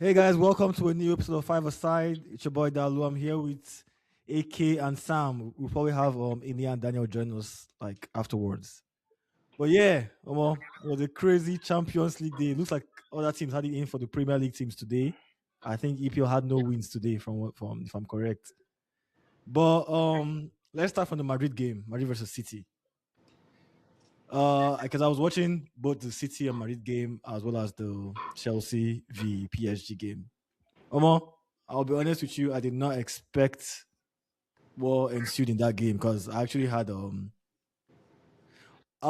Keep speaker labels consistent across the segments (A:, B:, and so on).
A: Hey guys, welcome to a new episode of Five Aside. It's your boy Dalu. I'm here with AK and Sam. We'll probably have Ini and Daniel join us like afterwards. But yeah, it was a crazy Champions League day. It looks like other teams had it in for the Premier League teams today. I think EPL had no wins today from if I'm correct. But let's start from the Madrid game, Madrid versus City. Because I was watching both the City and Madrid game as well as the Chelsea v PSG game. Omo, I'll be honest with you, I did not expect what ensued in that game because I actually had I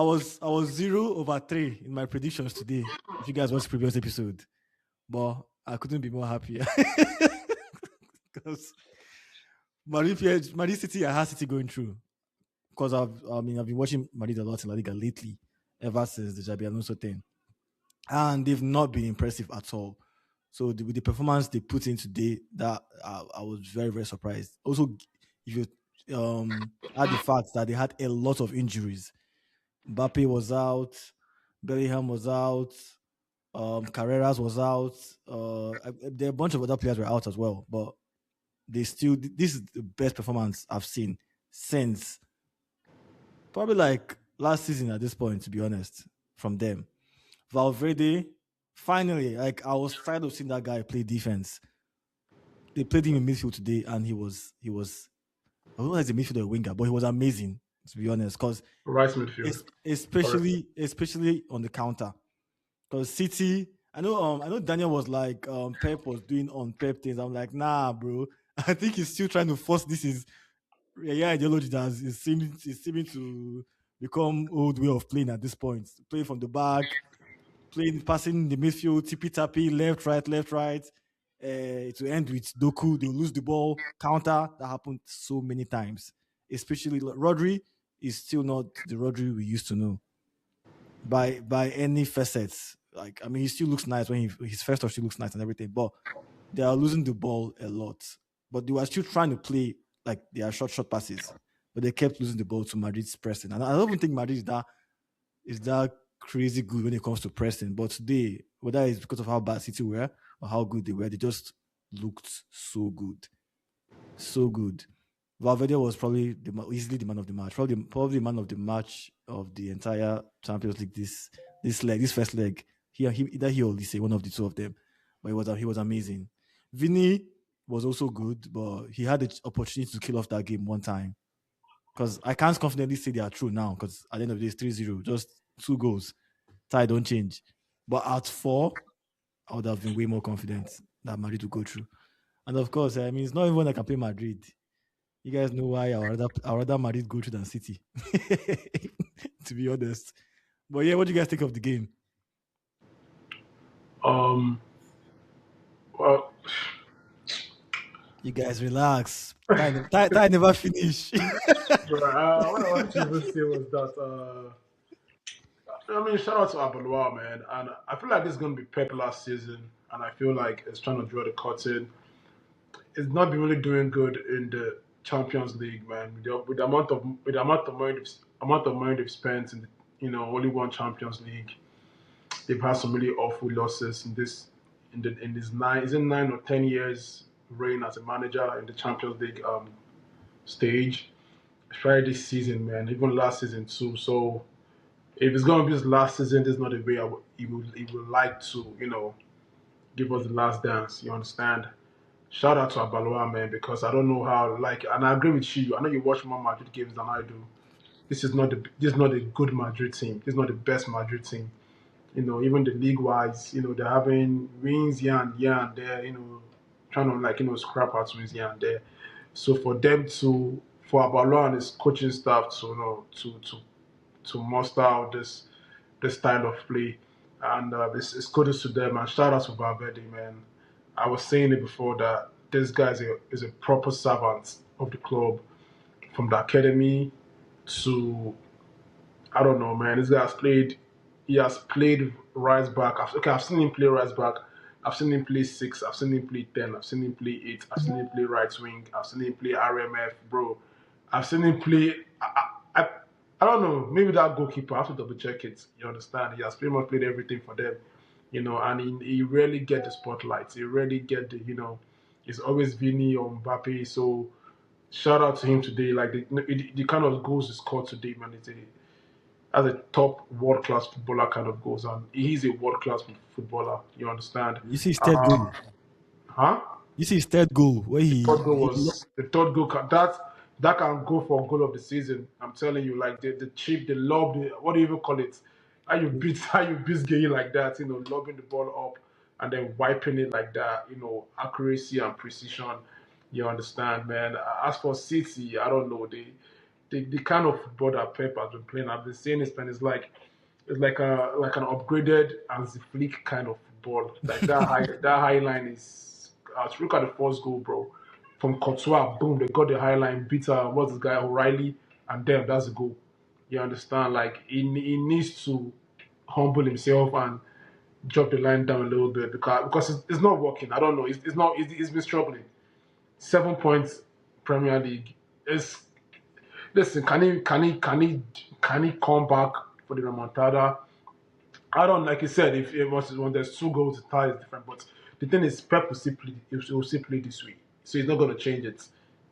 A: was 0/3 in my predictions today. If you guys watched the previous episode, but I couldn't be more happy because Madrid City, I had City going through because I've been watching Madrid a lot in La Liga lately, ever since the Xabi Alonso thing, and they've not been impressive at all. So with the performance they put in today, that I was very very surprised. Also, if you add the fact that they had a lot of injuries, Mbappe was out, Bellingham was out, Carreras was out. There are a bunch of other players were out as well, but they still. This is the best performance I've seen since probably like last season at this point, to be honest, from them. Valverde, finally, like I was tired of seeing that guy play defense. They played him in midfield today, and he was I don't know if he's a midfielder or a winger, but he was amazing to be honest. Because
B: Right midfield. Correct.
A: especially on the counter. Because City, I know Daniel was like Pep was doing on Pep things. I'm like, nah, bro. I think he's still trying to force this is ideology that is seeming to become old way of playing at this point. Playing from the back, playing, passing in the midfield, tippy tappy, left, right. To end with Doku, they'll lose the ball, counter. That happened so many times. Especially Rodri is still not the Rodri we used to know by any facets. Like I mean, he still looks nice when his first touch still looks nice and everything, but they are losing the ball a lot. But they were still trying to play like they are short passes, but they kept losing the ball to Madrid's pressing. And I don't even think Madrid is that crazy good when it comes to pressing. But today, whether it's because of how bad City were or how good they were, they just looked so good, so good. Valverde was probably easily the man of the match, probably the man of the match of the entire Champions League. This first leg, either he or Olise, one of the two of them, but he was amazing. Vini was also good, but he had the opportunity to kill off that game one time because I can't confidently say they are true now because at the end of the day, it's 3-0, just two goals. Tie don't change. But at four, I would have been way more confident that Madrid would go through. And of course, I mean, it's not even when I can play Madrid. You guys know why I would rather Madrid go through than City, to be honest. But yeah, what do you guys think of the game?
B: Um. Well,
A: You guys relax. Time never finish.
B: bro, what I wanted to even say was that I mean, shout out to Abaloa, man, and I feel like this is gonna be Pep last season, and I feel like it's trying to draw the curtain. It's not been really doing good in the Champions League, man. With the amount of money they've spent in only one Champions League, they've had some really awful losses in this 9 or 10 years reign as a manager in the Champions League stage. Especially this season, man, even last season too. So if it's gonna be his last season, this is not the way he would like to, give us the last dance. You understand? Shout out to Abaloa, man, because I don't know how and I agree with you. I know you watch more Madrid games than I do. This is not a good Madrid team. This is not the best Madrid team. Even the league wise, they're having wins here and there, trying to scrap out wins here and there. So for Abaloa and his coaching staff to to muster out this style of play, and it's kudos to them and shout out to Valverde, man. I was saying it before that this guy is a proper servant of the club from the academy to I don't know, man. This guy has played. He has played right back. I've seen him play right back. I've seen him play six. I've seen him play 10. I've seen him play eight. I've seen him play right wing. I've seen him play RMF, bro. I've seen him play. I don't know. Maybe that goalkeeper. I have to double check it. You understand? He has pretty much played everything for them. And he rarely get the spotlight. He rarely get it's always Vini or Mbappe. So shout out to him today. Like the kind of goals he scored today, man, as a top world class footballer kind of goes on. He's a world class footballer. You understand?
A: You see his third goal.
B: Um, huh?
A: You see his third goal where
B: The third goal
A: he
B: was the third goal. That can go for goal of the season. I'm telling you, like the chip, the lob, what do you even call it? How you beat Gay like that? Lobbing the ball up and then wiping it like that. Accuracy and precision. You understand, man. As for City, I don't know. The kind of football that Pep has been playing, I've been saying this, man. It's like an upgraded Hansi Flick kind of football. Like that high line is. Look at the first goal, bro. From Courtois, boom, they got the high line, beat what's this guy O'Reilly, and then that's a goal. You understand? Like he needs to humble himself and drop the line down a little bit because it's not working. I don't know. It's not. It's been struggling. 7 points Premier League. It's Listen. Can he come back for the remontada? I don't like you said. If it was when there's two goals, the tie is different. But the thing is, Pep will still play this way, so he's not going to change it.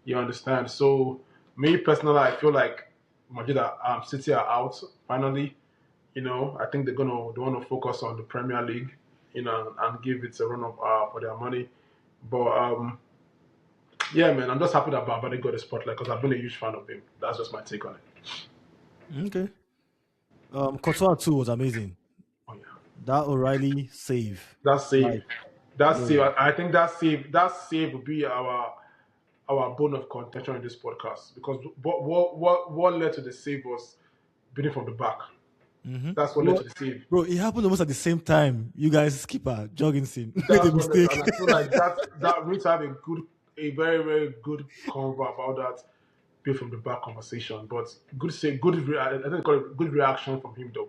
B: You understand? So me personally, I feel like Madrid City are out finally. I think they want to focus on the Premier League, and give it a run of for their money. But yeah, man, I'm just happy that Valverde got the spotlight because I've been a huge fan of him. That's just my take on it.
A: okay. Courtois too was amazing.
B: Oh yeah.
A: That O'Reilly save,
B: That save,
A: like
B: that save.
A: bro.
B: I think that save will be our bone of contention in this podcast because what led to the save was beating from the back.
A: Mm-hmm.
B: That's what led
A: Bro,
B: to the save.
A: bro, it happened almost at the same time. You guys skipper Jorgensen made a
B: That's what led to,
A: mistake.
B: and I feel like that we need to have a very very good convo about that build from the back conversation. But good say good. I think got a good reaction from him though.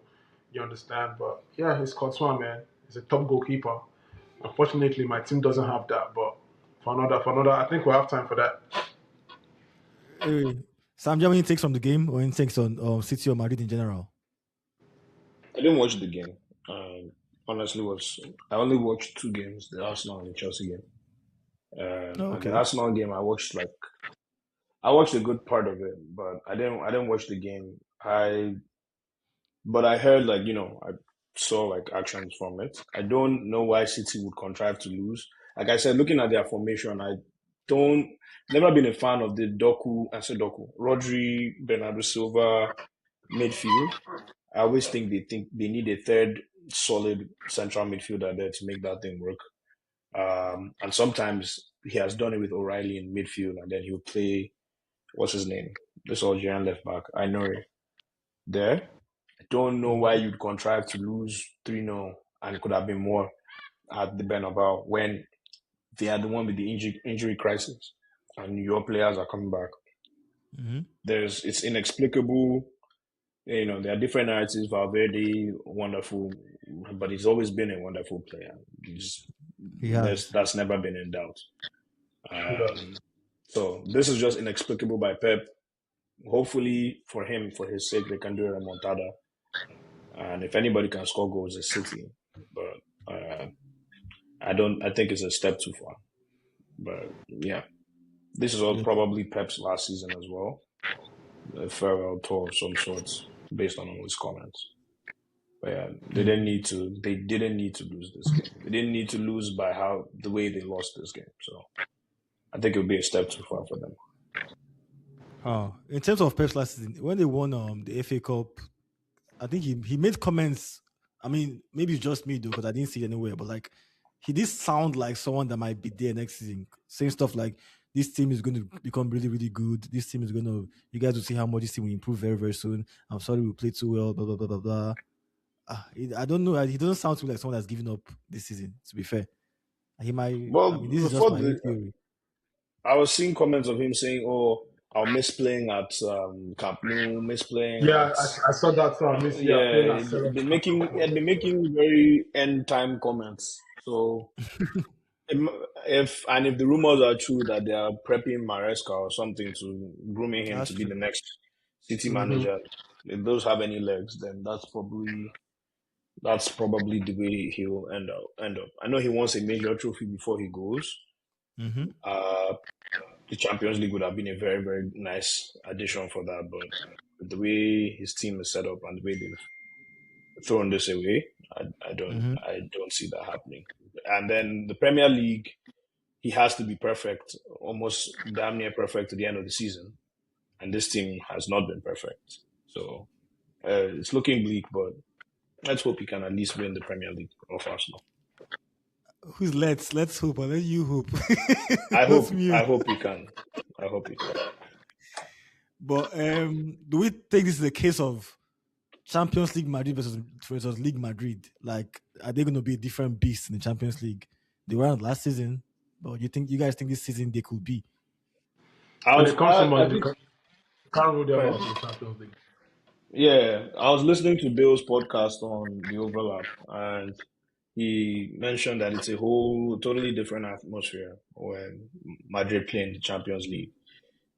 B: You understand? But yeah, it's Courtois, man. He's a top goalkeeper. Unfortunately, my team doesn't have that. But for another, I think we have time for that.
A: Anyway, Sam, do you have any takes from the game or any takes on City or Madrid in general?
C: I didn't watch the game. Honestly, was I only watched two games: the Arsenal and the Chelsea game.
A: Oh,
C: And the
A: okay.
C: Arsenal game, I watched a good part of it, but I didn't watch the game. But I heard I saw like actions from it. I don't know why City would contrive to lose. Like I said, looking at their formation, I don't never been a fan of the Rodri, Bernardo Silva midfield. I always think they need a third solid central midfielder there to make that thing work. And sometimes he has done it with O'Reilly in midfield, and then he'll play what's his name, this Algerian left back, I know it there. I don't know why
A: Mhm.
C: you'd contrive to lose 3-0, and it could have been more at the Bernabeu when they are the one with the injury crisis, and your players are coming back.
A: Mhm.
C: It's inexplicable. There are different narratives. Valverde, wonderful, but he's always been a wonderful player.
A: He has.
C: That's never been in doubt. So this is just inexplicable by Pep. Hopefully for him, for his sake, they can do a remontada. And if anybody can score goals, it's City. But I don't. I think it's a step too far. But yeah, this is all
A: Yeah.
C: probably Pep's last season as well. A farewell tour of some sorts, based on all his comments. But yeah,
A: Mm.
C: They didn't need to lose this game. They didn't need to lose by how the way they lost this game. So I think it would be a step too far for them.
A: In terms of Pep's last season, when they won the FA Cup, I think he made comments. I mean, maybe it's just me though, because I didn't see it anywhere. But like, he did sound like someone that might be there next season, saying stuff like, "This team is going to become really, really good. This team is going to. You guys will see how much this team will improve very, very soon. I'm sorry we played too well. Blah blah blah blah blah." I don't know. He doesn't sound to me like someone that's giving up this season. To be fair, he might. I
C: Well,
A: mean, this is just
C: before
A: my own theory.
C: I was seeing comments of him saying, "Oh, I'll miss playing at Camp Nou, miss playing
B: Yeah,
C: at
B: I saw that from Miss. Yeah, playing
C: yeah."
B: at
C: He'd
B: Sarah's
C: been
B: camp.
C: making he had been making very end time comments. So if the rumors are true that they are prepping Maresca or something to grooming him
A: That's
C: to be the
A: true.
C: next City
B: Mm-hmm.
C: manager, if those have any legs, then that's probably That's probably the way he'll end up. I know he wants a major trophy before he goes.
A: Mm-hmm.
C: Uh, the Champions League would have been a very, very nice addition for that, but the way his team is set up and the way they've thrown this away,
A: Mm-hmm.
C: I don't see that happening. And then the Premier League, he has to be perfect, almost damn near perfect to the end of the season, and this team has not been perfect. So it's looking bleak, but let's hope he can at least win the Premier League of Arsenal.
A: Who's let's hope. I'll let you hope. Not
C: I
A: me.
C: hope he can. I hope he can.
A: But do we take this as a case of Champions League Madrid versus League Madrid? Like, are they going to be a different beast in the Champions League? They weren't last season, but you guys think this season they could be?
B: When it comes to
C: I
B: Madrid,
C: think
B: you can't rule them
C: go
B: out
C: ahead.
B: in the Champions League.
C: Yeah, I was listening to Bill's podcast on the overlap, and he mentioned that it's a whole totally different atmosphere when Madrid play in the Champions League.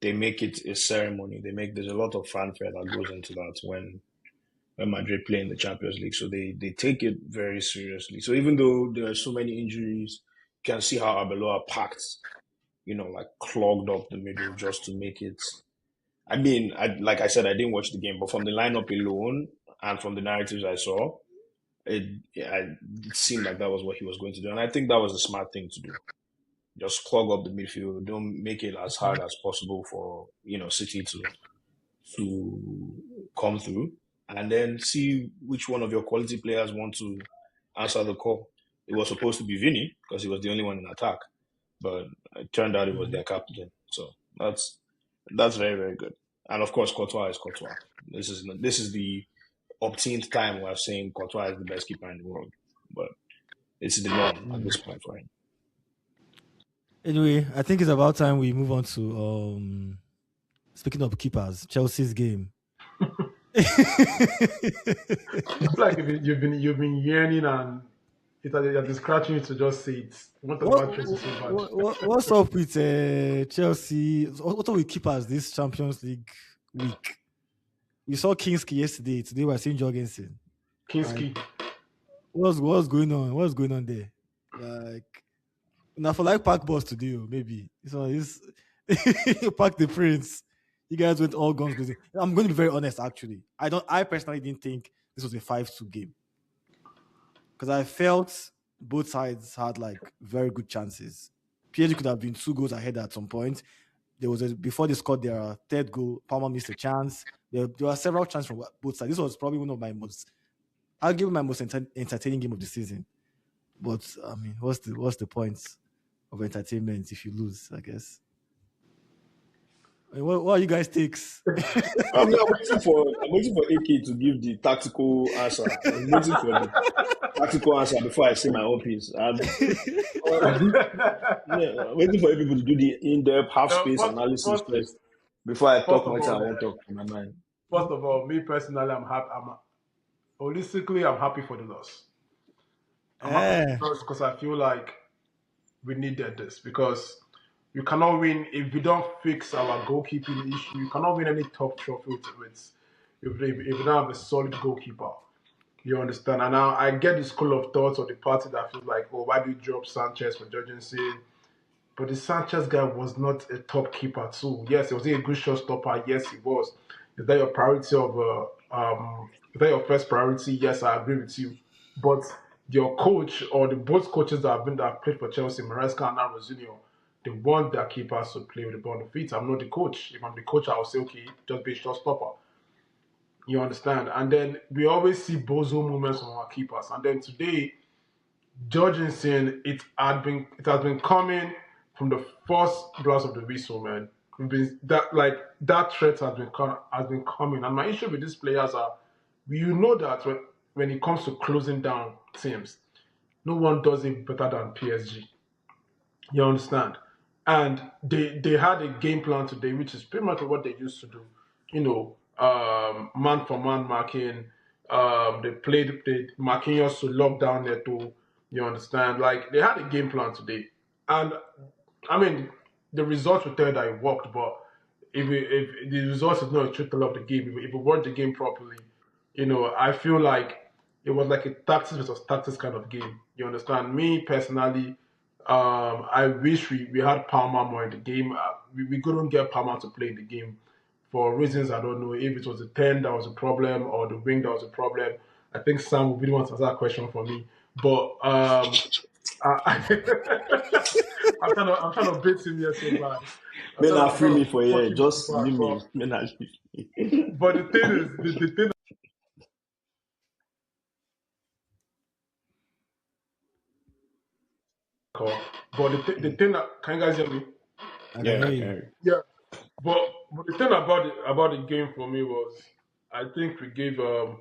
C: They make it a ceremony. There's a lot of fanfare that goes into that when Madrid play in the Champions League. So they take it very seriously. So even though there are so many injuries, you can see how Arbeloa packed, like clogged up the middle just to make it. I mean, like I said, I didn't watch the game, but from the lineup alone and from the narratives I saw, it seemed like that was what he was going to do. And I think that was a smart thing to do. Just clog up the midfield. Don't make it as hard as possible for, City to come through, and then see which one of your quality players want to answer the call. It was supposed to be Vinny because he was the only one in attack, but it turned out it was their captain. So that's very, very good. And of course, Courtois is Courtois. This is the obteenth time we're saying Courtois is the best keeper in the world, but it's the norm at this point for him.
A: Anyway, I think it's about time we move on to speaking of keepers, Chelsea's game.
B: It's like you've been yearning and you're just scratching it to just say it. What
A: what,
B: about Tracy so bad?
A: what's up with Chelsea? What are we keepers this Champions League week? We saw Kinski yesterday. Today we're seeing Jorgensen. Like,
B: Kinski.
A: what's going on? What's going on there? Like, now for like Park Boss today, maybe. So this Park the Prince. You guys went all guns blazing. I'm going to be very honest, actually. I personally didn't think this was a 5-2 game. Because I felt both sides had like very good chances. PSG could have been 2 goals ahead at some point. Before they scored their third goal, Palmer missed a chance. There were several chances from both sides. This was probably one of my most entertaining game of the season. But I mean, what's the point of entertainment if you lose? I guess. I mean, what are you guys takes?
C: I'm waiting for AK to give the tactical answer. I'm waiting for the tactical answer before I say my own piece. Yeah, I'm waiting for people to do the in-depth half-space
B: first,
C: analysis
B: first,
C: first before I
B: first
C: talk
B: of
C: what I
B: all,
C: want to talk in my mind.
B: me personally, I'm happy. Holistically, I'm happy for the loss. I'm happy for
A: Eh.
B: the loss because I feel like we needed this because you cannot win if we don't fix our goalkeeping issue. You cannot win any top trophy if you don't have a solid goalkeeper. You understand? And now I get the school of thoughts of the party that feels like, oh, why do you drop Sanchez for Jorgensen? But the Sanchez guy was not a top keeper too. Yes, he was a good shot stopper. Yes, he was. Is that your priority is that your first priority? Yes, I agree with you. But your coach or the both coaches that have played for Chelsea, Maresca and now Rosinio, they want their keepers to play with the ball on the feet. I'm not the coach. If I'm the coach, I'll say, okay, just be a shot stopper. You understand? And then we always see bozo moments from our keepers. And then today, Jorgensen, it has been coming from the first blast of the whistle, man. That threat has been coming. And my issue with these players are, you know that when it comes to closing down teams, no one does it better than PSG. You understand? And they had a game plan today, which is pretty much what they used to do. Man for man marking. They played the Marquinhos to lock down Neto. You understand? Like they had a game plan today, and I mean the results will tell you that it worked. But if the results is not a true tell of the game, if we work the game properly, I feel like it was like a tactics versus tactics kind of game. You understand? Me personally, I wish we had Palmer more in the game. We couldn't get Palmer to play in the game for reasons I don't know. If it was the 10 that was a problem or the wing that was a problem. I think Sam will be the one to answer that question for me. But I'm trying to bait him here so bad.
C: Men are
B: I'm
C: free
B: trying
C: me
B: to
C: for
B: fuck
C: here.
B: him so
C: Just
B: bad.
C: leave me. Men are free me.
B: But the thing is, the thing. But the thing that can you guys hear me?
A: I can
C: Yeah,
A: hear
C: I
A: you.
C: can.
B: Yeah. But the thing about the game for me was I think we gave a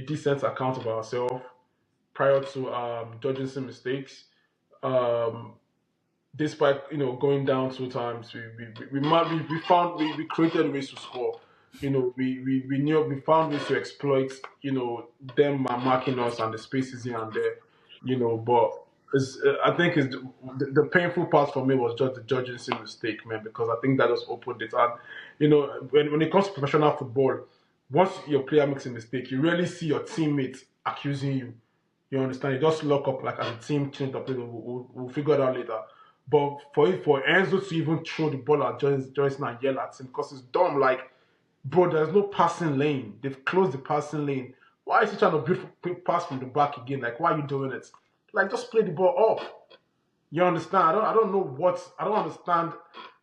B: decent account of ourselves prior to judging some mistakes. Um, Despite going down 2 times, we found we created ways to score. We knew we found ways to exploit them marking us and the spaces here and there. But I think the painful part for me was just the judging sin mistake, man, because I think that just opened it. And when it comes to professional football, once your player makes a mistake, you rarely see your teammates accusing you. You understand? You just lock up like as a team, change the play. We'll figure it out later. But for Enzo to even throw the ball at Joyce and yell at him because it's dumb. Like, bro, there's no passing lane. They've closed the passing lane. Why is he trying to pass from the back again? Like, why are you doing it? Like, just play the ball off. You understand? I don't understand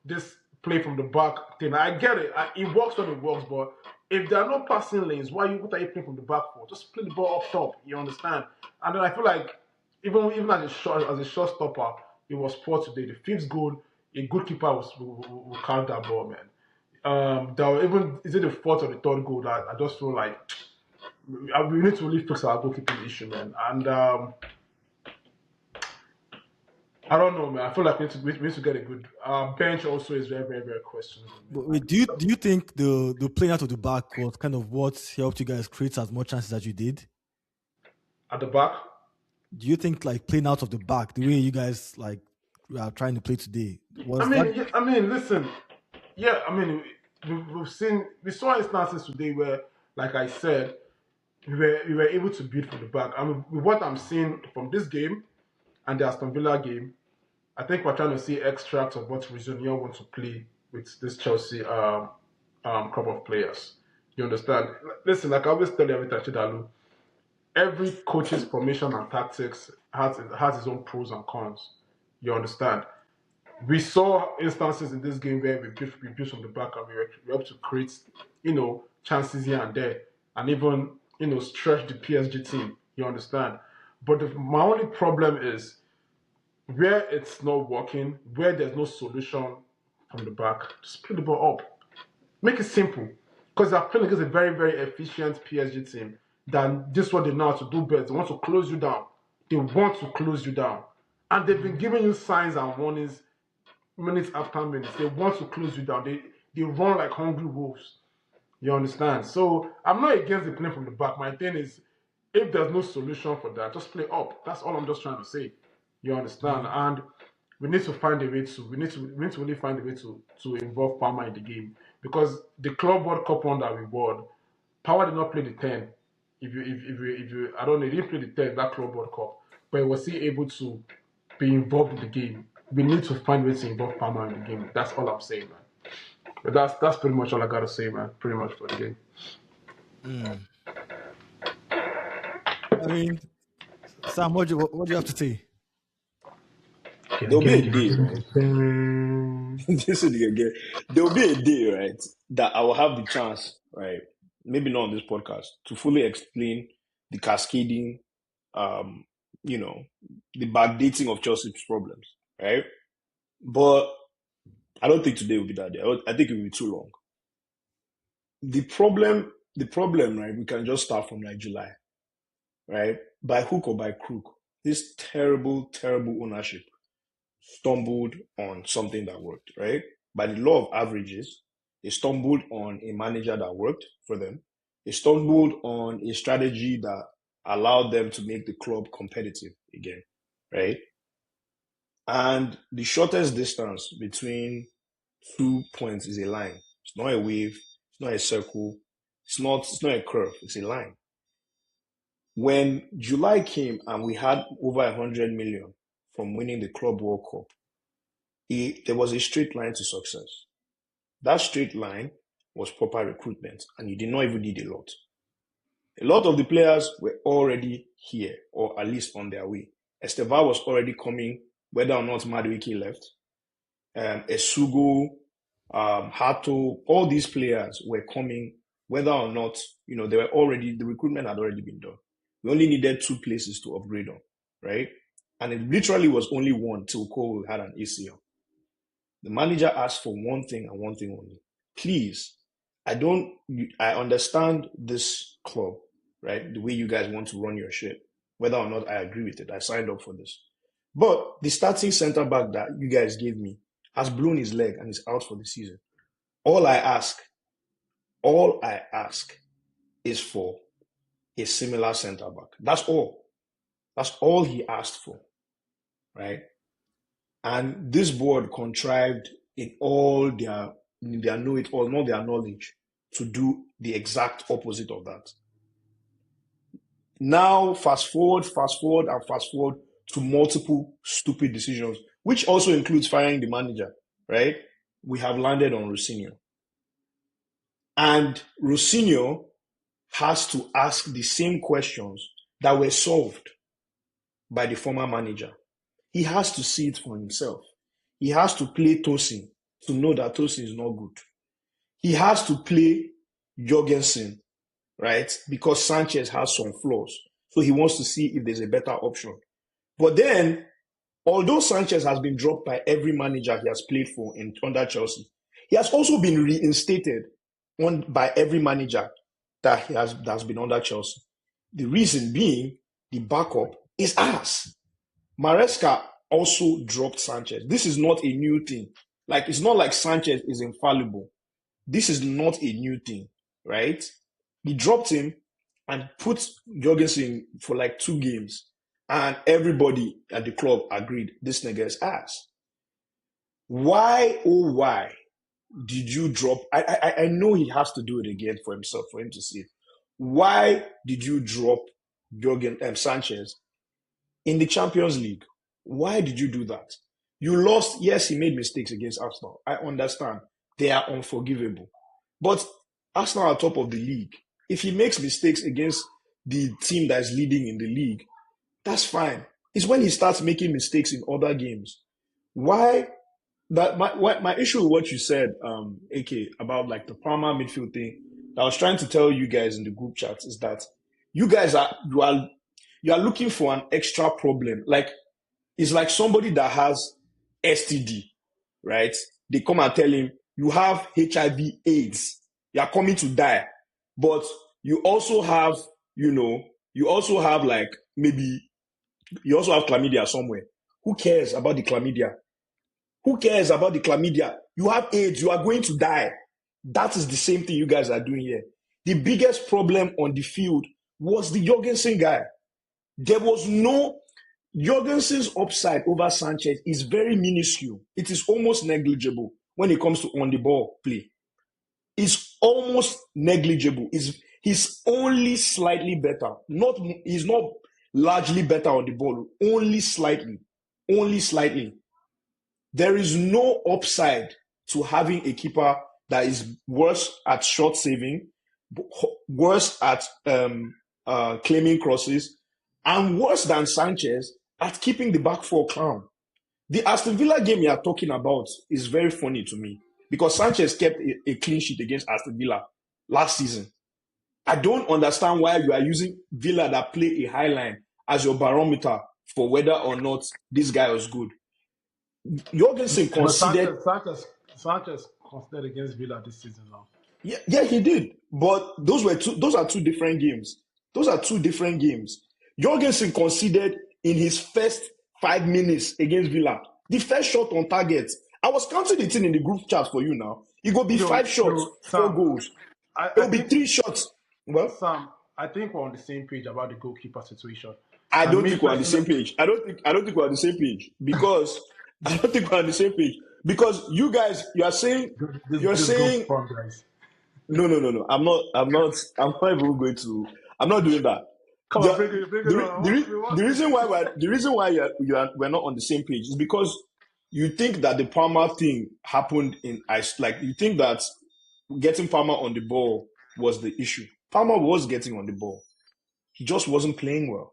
B: this play from the back thing. I get it. It works when it works, but if there are no passing lanes, what are you playing from the back for? Just play the ball up top. You understand? And then I feel like even as a short stopper, it was poor today. The fifth goal, a goalkeeper will count that ball, man. There were even is it the fourth or the third goal that I just feel like we need to really fix our goalkeeping issue, man. And I don't know, man. I feel like we need to get a good bench. Also, is very, very, very questionable, man.
A: But wait,
B: Like
A: do you think the playing out of the back was kind of what helped you guys create as much chances as you did?
B: at the back,
A: Do you think like playing out of the back, the way you guys like are trying to play today, was that?
B: listen, yeah, we saw instances today where, like I said, we were able to beat from the back. I mean, with what I'm seeing from this game and the Aston Villa game, I think we're trying to see extracts of what Rizonier wants to play with this Chelsea crop of players. You understand? Listen, like I always tell you every time, Chidalu, every coach's formation and tactics has its own pros and cons. You understand? We saw instances in this game where we built from the back and we were able to create, chances here and there, and even stretch the PSG team. You understand? But my only problem is where it's not working, where there's no solution from the back, just play the ball up. Make it simple. Because they're playing against a very, very efficient PSG team. Then this is what they know how to do best. They want to close you down. They want to close you down. And they've been giving you signs and warnings minutes after minutes. They want to close you down. They run like hungry wolves. You understand? So I'm not against the playing from the back. My thing is, if there's no solution for that, just play up. That's all I'm just trying to say. You understand?
A: Mhm.
B: And we need to find a way to we need to really find a way to involve Palmer in the game because the Club World Cup one that we won, Power did not play the 10. If you I don't know, he didn't play the 10 that Club World Cup, but he was still able to be involved in the game. We need to find ways to involve Palmer in the game. That's all I'm saying, man. But that's pretty much all I gotta say, man. Pretty much for the game.
A: Mm. I mean, Sam, what do you have to say?
C: There'll be a day, right? This is the again. There'll be a day, right, that I will have the chance, right? Maybe not on this podcast, to fully explain the cascading, um, you know, the backdating of Chelsea's problems, right? But I don't think today will be that day. I think it will be too long. The problem, right? We can just start from like July, right? By hook or by crook, this terrible, terrible ownership stumbled on something that worked, right? By the law of averages, they stumbled on a manager that worked for them. They stumbled on a strategy that allowed them to make the club competitive again, right? And the shortest distance between 2 points is a line. It's not a wave, it's not a circle, it's not a curve, it's a line. When July came and we had over 100 million from winning the Club World Cup, there was a straight line to success. That straight line was proper recruitment, and you did not even need a lot. A lot of the players were already here, or at least on their way. Esteva was already coming, whether or not Madueke left. Esugo, Hato, all these players were coming, whether or not, they were already, the recruitment had already been done. We only needed 2 places to upgrade on, right? And it literally was only one till Cole had an ACL. The manager asked for one thing and one thing only. Please, I understand this club, right? The way you guys want to run your shit. Whether or not I agree with it, I signed up for this. But the starting center back that you guys gave me has blown his leg and is out for the season. All I ask is for a similar center back. That's all. That's all he asked for, right? And this board contrived in all their know-it-all, not their knowledge, to do the exact opposite of that. Now, fast forward to multiple stupid decisions, which also includes firing the manager, right? We have landed on Rosinho. And Rosinho has to ask the same questions that were solved by the former manager. He has to see it for himself. He has to play Tosin to know that Tosin is not good. He has to play Jorgensen, right? Because Sanchez has some flaws. So he wants to see if there's a better option. But then, although Sanchez has been dropped by every manager he has played for under Chelsea, he has also been reinstated by every manager that's been under Chelsea. The reason being, the backup is ass. Maresca also dropped Sanchez. This is not a new thing. Like, it's not like Sanchez is infallible. This is not a new thing, right? He dropped him and put Jorgensen for like 2 games. And everybody at the club agreed this nigga is ass. Why, oh why, did you drop? I know he has to do it again for himself, for him to see it. Why did you drop Sanchez in the Champions League? Why did you do that? You lost. Yes, he made mistakes against Arsenal. I understand. They are unforgivable. But Arsenal are top of the league. If he makes mistakes against the team that is leading in the league, that's fine. It's when he starts making mistakes in other games. Why? My issue with what you said, AK, about like the Palmer midfield thing, that I was trying to tell you guys in the group chat is that you guys are looking for an extra problem. Like, it's like somebody that has STD, right? They come and tell him, you have HIV/AIDS. You are coming to die. But you also have, like, maybe, you also have chlamydia somewhere. Who cares about the chlamydia? Who cares about the chlamydia? You have AIDS. You are going to die. That is the same thing you guys are doing here. The biggest problem on the field was the Jorgensen guy. There was no... Jorgensen's upside over Sanchez is very minuscule. It is almost negligible when it comes to on-the-ball play. It's almost negligible. He's only slightly better. He's not largely better on the ball. Only slightly. Only slightly. There is no upside to having a keeper that is worse at shot saving, worse at claiming crosses, and worse than Sanchez at keeping the back four calm. The Aston Villa game you are talking about is very funny to me because Sanchez kept a clean sheet against Aston Villa last season. I don't understand why you are using Villa that play a high line as your barometer for whether or not this guy was good. Jorgensen considered...
B: Sanchez considered against Villa this season now.
C: Yeah, he did. But those are 2 different games. Those are 2 different games. Jorgensen considered in his first 5 minutes against Villa. The first shot on target. I was counting it in the group chat for you now. It will be 5 shots, 4 goals. It will be 3 shots. Well,
B: Sam, I think we're on the same page about the goalkeeper situation.
C: I don't think we're on the same page. I don't think we're on the same page because I don't think we're on the same page because you guys, you are saying
B: guys.
C: No. I'm not even going to. I'm not doing that.
B: Come on, bring it, bring it on.
C: The reason why we're not on the same page is because you think that the Palmer thing happened in ice. Like you think that getting Palmer on the ball was the issue. Palmer was getting on the ball. He just wasn't playing well.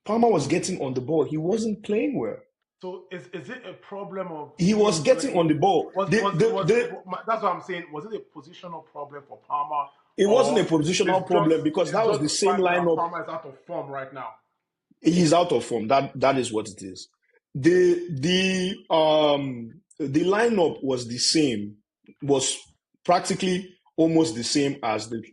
C: Palmer was getting on the ball. He wasn't playing well.
B: So is it a problem of
C: He was getting on the ball.
B: That's what I'm saying. Was it a positional problem for Palmer?
C: It wasn't a positional problem because that was the same lineup.
B: Palmer is out of form right now.
C: He's out of form. That is what it is. The lineup was the same, was practically almost the same as the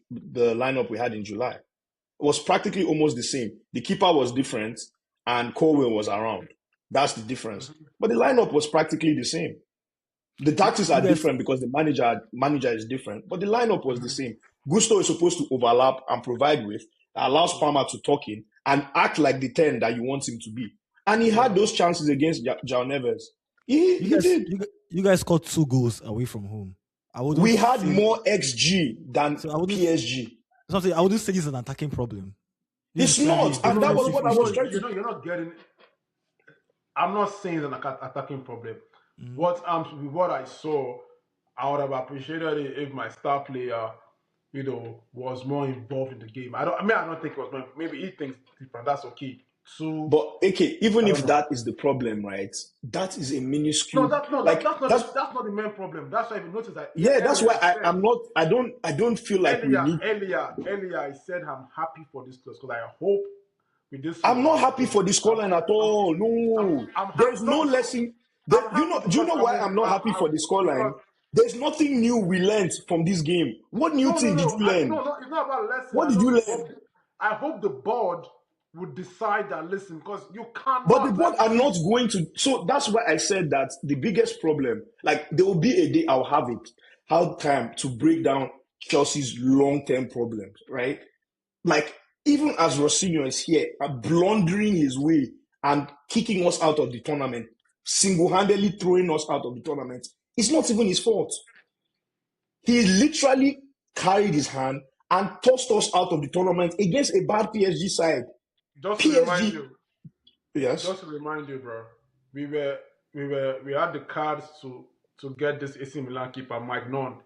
C: lineup we had in July. It was practically almost the same. The keeper was different and Courtois was around. That's the difference. But the lineup was practically the same. The tactics are different because the manager is different, but the lineup was the same. Gusto is supposed to overlap and provide with, allows Palmer to talk in and act like the 10 that you want him to be. And he had those chances against João Neves. He did.
A: You guys scored 2 goals away from home.
C: We had more XG than PSG.
A: I wouldn't say this is an attacking problem.
C: It's not. And that was what I was trying to...
B: You're not getting... I'm not saying it's an attacking problem. What I saw, I would have appreciated it if my star player, was more involved in the game. I don't think it was more. Maybe he thinks different. That's okay. So,
C: but okay, even if that is the problem, right? That is a minuscule.
B: That's not the main problem. That's why if you notice that.
C: Yeah, that's why I'm not. I don't feel like
B: earlier I said I'm happy for this class because I hope with this.
C: I'm not happy for the scoreline at all. No, there's no lesson. Do you know why I'm not happy for the scoreline? There's nothing new we learned from this game. What new thing did you learn?
B: No, it's not about lesson.
C: What did you learn?
B: I hope the board would decide that, listen, because you can't.
C: But the board are not going to. So that's why I said that the biggest problem, like there will be a day I'll have time to break down Chelsea's long-term problems, right? Like even as Rosinho is here, blundering his way and kicking us out of the tournament, single-handedly throwing us out of the tournament. It's not even his fault. He literally carried his hand and tossed us out of the tournament against a bad PSG side.
B: Just to remind you.
C: Yes.
B: Just to remind you, bro. We had the cards to get this AC Milan keeper, Mike Non,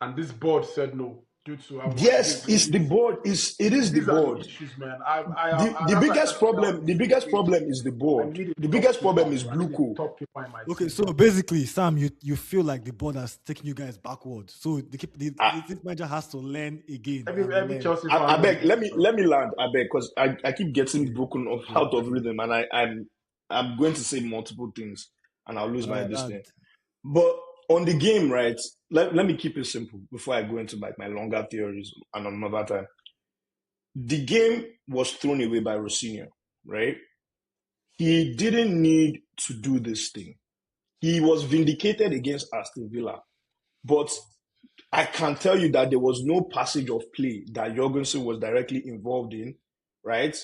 B: and this board said no.
C: Yes, it's the board. It is the board.
B: Issues, man.
C: The biggest problem is the board. The biggest problem is Bluco.
A: Okay, so basically, Sam, you feel like the board has taken you guys backwards. So the manager has to learn again.
C: I beg, let me land. I beg, because I keep getting broken out of rhythm, and I'm going to say multiple things, and I'll lose my distance. But on the game, right? Let me keep it simple before I go into my longer theories and another time. The game was thrown away by Rosinho, right? He didn't need to do this thing. He was vindicated against Aston Villa. But I can tell you that there was no passage of play that Jorgensen was directly involved in, right?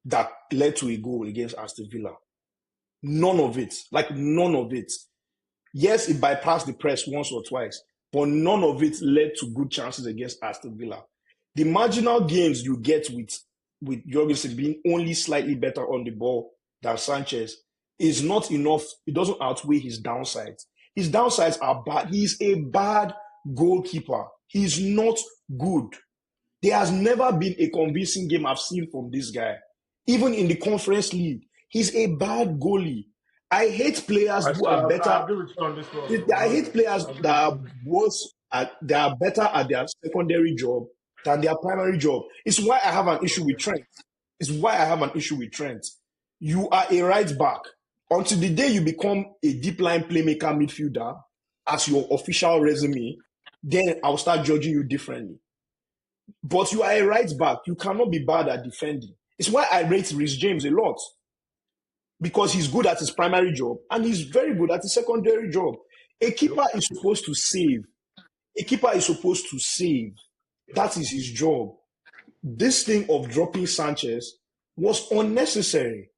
C: That led to a goal against Aston Villa. None of it. Like, none of it. Yes, it bypassed the press once or twice, but none of it led to good chances against Aston Villa. The marginal gains you get with Jorgensen being only slightly better on the ball than Sanchez is not enough. It doesn't outweigh his downsides. His downsides are bad. He's a bad goalkeeper. He's not good. There has never been a convincing game I've seen from this guy. Even in the Conference League, he's a bad goalie. I hate players who are better. I hate players that are better at their secondary job than their primary job. It's why I have an issue with Trent. You are a right back. Until the day you become a deep line playmaker midfielder as your official resume, then I'll start judging you differently. But you are a right back. You cannot be bad at defending. It's why I rate Reece James a lot. Because he's good at his primary job and he's very good at his secondary job. A keeper is supposed to save. That is his job. This thing of dropping Sanchez was unnecessary.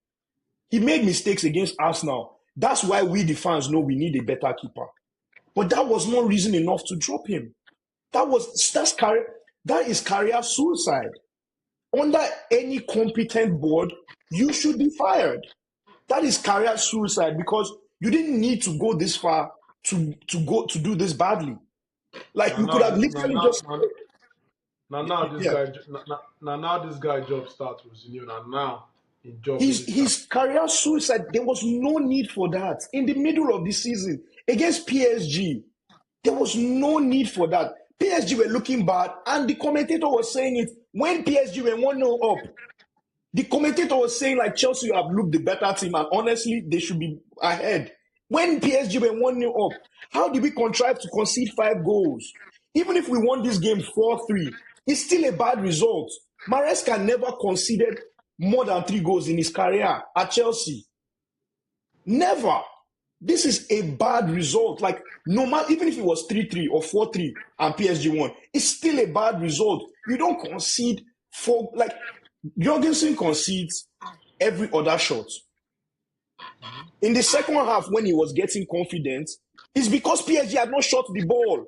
C: He made mistakes against Arsenal. That's why we, the fans, know we need a better keeper. But that was not reason enough to drop him. That is career suicide. under any competent board, you should be fired. That is career suicide because you didn't need to go this far to do this badly. Like
B: Now,
C: you could
B: now,
C: have
B: now,
C: literally
B: now,
C: just
B: now, this
C: yeah.
B: guy, now this guy job starts with you. Now his job really starts.
C: His career suicide. There was no need for that in the middle of the season against PSG. There was no need for that. PSG were looking bad, and the commentator was saying it when PSG were 1-0 up. The commentator was saying, like, Chelsea have looked the better team, and honestly, they should be ahead. When PSG were 1-0 up, how did we contrive to concede 5 goals? Even if we won this game 4-3, it's still a bad result. Maresca never conceded more than 3 goals in his career at Chelsea. Never. This is a bad result. Like, no matter, even if it was 3-3 or 4-3 and PSG won, it's still a bad result. You don't concede four. Like, Jorgensen concedes every other shot. In the second half, when he was getting confident, it's because PSG had not shot the ball.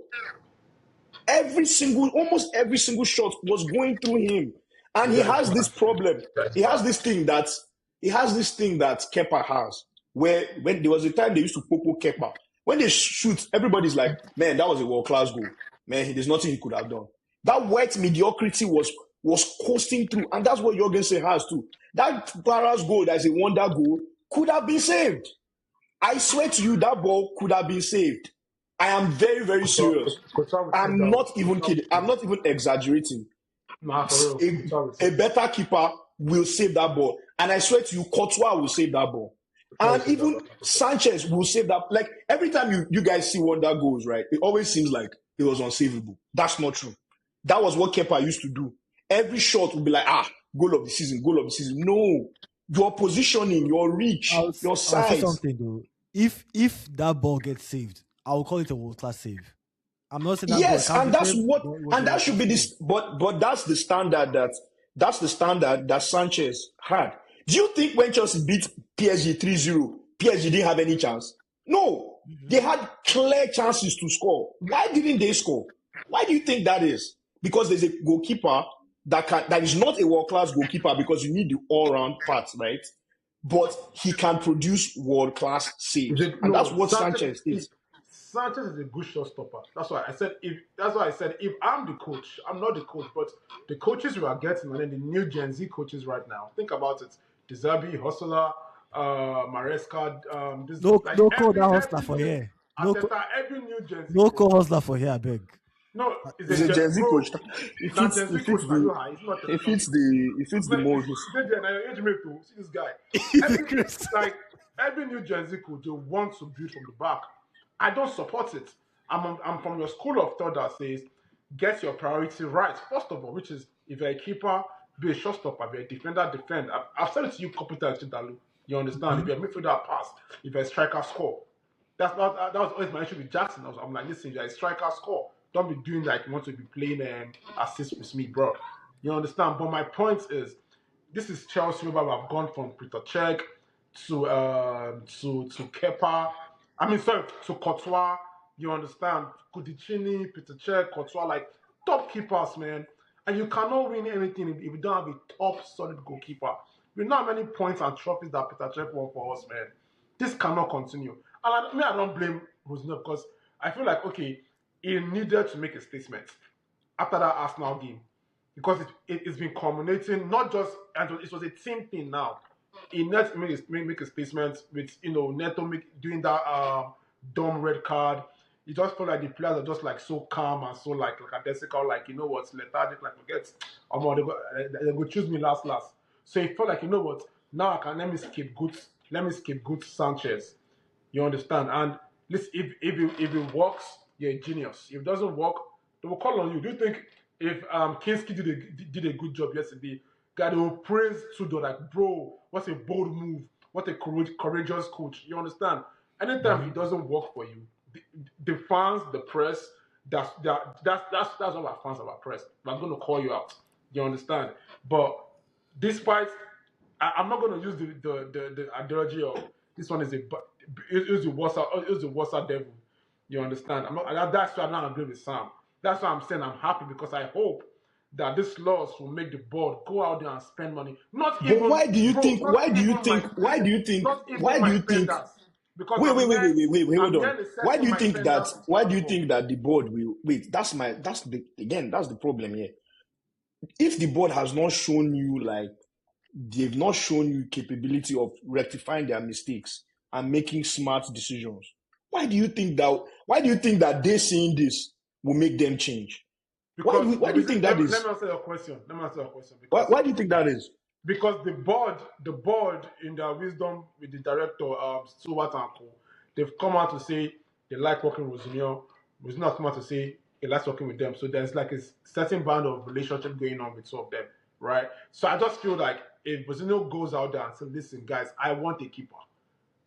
C: Almost every single shot was going through him. And he has this problem. He has this thing that Kepa has, where when there was a time they used to popo Kepa. When they shoot, everybody's like, man, that was a world-class goal. Man, there's nothing he could have done. That white mediocrity was coasting through, and that's what Jorgensen has too. That Paras goal that's a wonder goal could have been saved. I swear to you, that ball could have been saved. I am very, very serious. I'm not even kidding. I'm not even exaggerating.
B: Nah, for real.
C: A better keeper will save that ball. And I swear to you, Courtois will save that ball. And even Sanchez will save that. Like, every time you guys see wonder goals, right, it always seems like it was unsavable. That's not true. That was what Kepa used to do. Every shot would be like, goal of the season, goal of the season. No. Your positioning, your reach, your size.
A: I'll say something though. If that ball gets saved, I will call it a world class save. I'm not saying that
C: yes,
A: ball
C: and that's
A: saved,
C: what, and that should be this. But that's the standard that Sanchez had. Do you think when Chelsea beat PSG 3-0, PSG didn't have any chance? No, they had clear chances to score. Why didn't they score? Why do you think that is? Because there's a goalkeeper that is not a world class goalkeeper because you need the all round parts, right? But he can produce world class saves, and that's what Sanchez is.
B: Sanchez is a good shot stopper. That's why I said if I'm the coach, I'm not the coach, but the coaches we are getting, and then the new Gen Z coaches right now. Think about it: De Zerbi, Hustler, Maresca.
A: No call that hustler for here.
B: Every new Gen Z.
A: No call hustler for here, I beg.
B: No,
C: it's a Gen Z coach.
B: It fits
C: the mold.
B: See this guy. Every new Gen Z coach, they want to build from the back. I don't support it. I'm from your school of thought that says get your priority right. First of all, which is if you're a keeper, be a shotstopper, be a defender, defend. I've said it to you a couple times, Dalu. You understand? If you're a midfielder, pass. If you're a striker, score. That was always my issue with Jackson. I'm like, listen, you're a striker, score. Don't be doing like you want to be playing assist with me, bro. You understand? But my point is, this is Chelsea where I've gone from Peter Cech to Kepa. To Courtois. You understand? Kudicini, Peter Cech, Courtois, like top keepers, man. And you cannot win anything if you don't have a top solid goalkeeper. We know how many points and trophies that Peter Cech won for us, man. This cannot continue. And I don't blame Rosner because I feel like, okay, he needed to make a statement after that Arsenal game because it's been culminating, not just, and it was a team thing now. He needs to make a statement with, Neto doing that dumb red card. You just feel like the players are just like so calm and so like lackadaisical, like, you know what, lethargic, like forget, they go choose me last. So he felt like, you know what, now let me scapegoat Sanchez. You understand? And listen, if it works, you're a genius. If it doesn't work, they will call on you. Do you think if Kinski did a good job yesterday, God will praise Tudor like, bro, what's a bold move? What a courageous coach. You understand? Anytime it doesn't work for you, the fans, the press, that's all our fans, our press. I'm going to call you out. You understand? But despite, I'm not going to use the ideology of this one is the worst devil. You understand? That's why I'm not agree with Sam. That's why I'm saying I'm happy because I hope that this loss will make the board go out there and spend money. Not
C: But
B: even,
C: why do you
B: bro,
C: think?
B: not
C: Why do you
B: even my
C: think? Why do
B: listen,
C: you think?
B: not even
C: Why do
B: my
C: you think?
B: spenders. Because
C: Wait,
B: I'm
C: hold on.
B: nearly
C: Why do
B: setting
C: you
B: my
C: think that?
B: spenders into
C: Why do you
B: football.
C: think that the board will wait? That's the problem here. If the board has not shown you like they've not shown you capability of rectifying their mistakes and making smart decisions, why do you think that they saying this will make them change?
B: Because the
C: Why do you
B: reason,
C: think that
B: let
C: is?
B: me answer your question. Let me answer your question.
C: Why do you think that is?
B: Because the board in their wisdom with the director, Stewart and Co, they've come out to say they like working with Rosinio. Rosinio has come out to say he likes working with them. So there's like a certain band of relationship going on with two of them, right? So I just feel like if Rosinio goes out there and says, listen, guys, I want a keeper.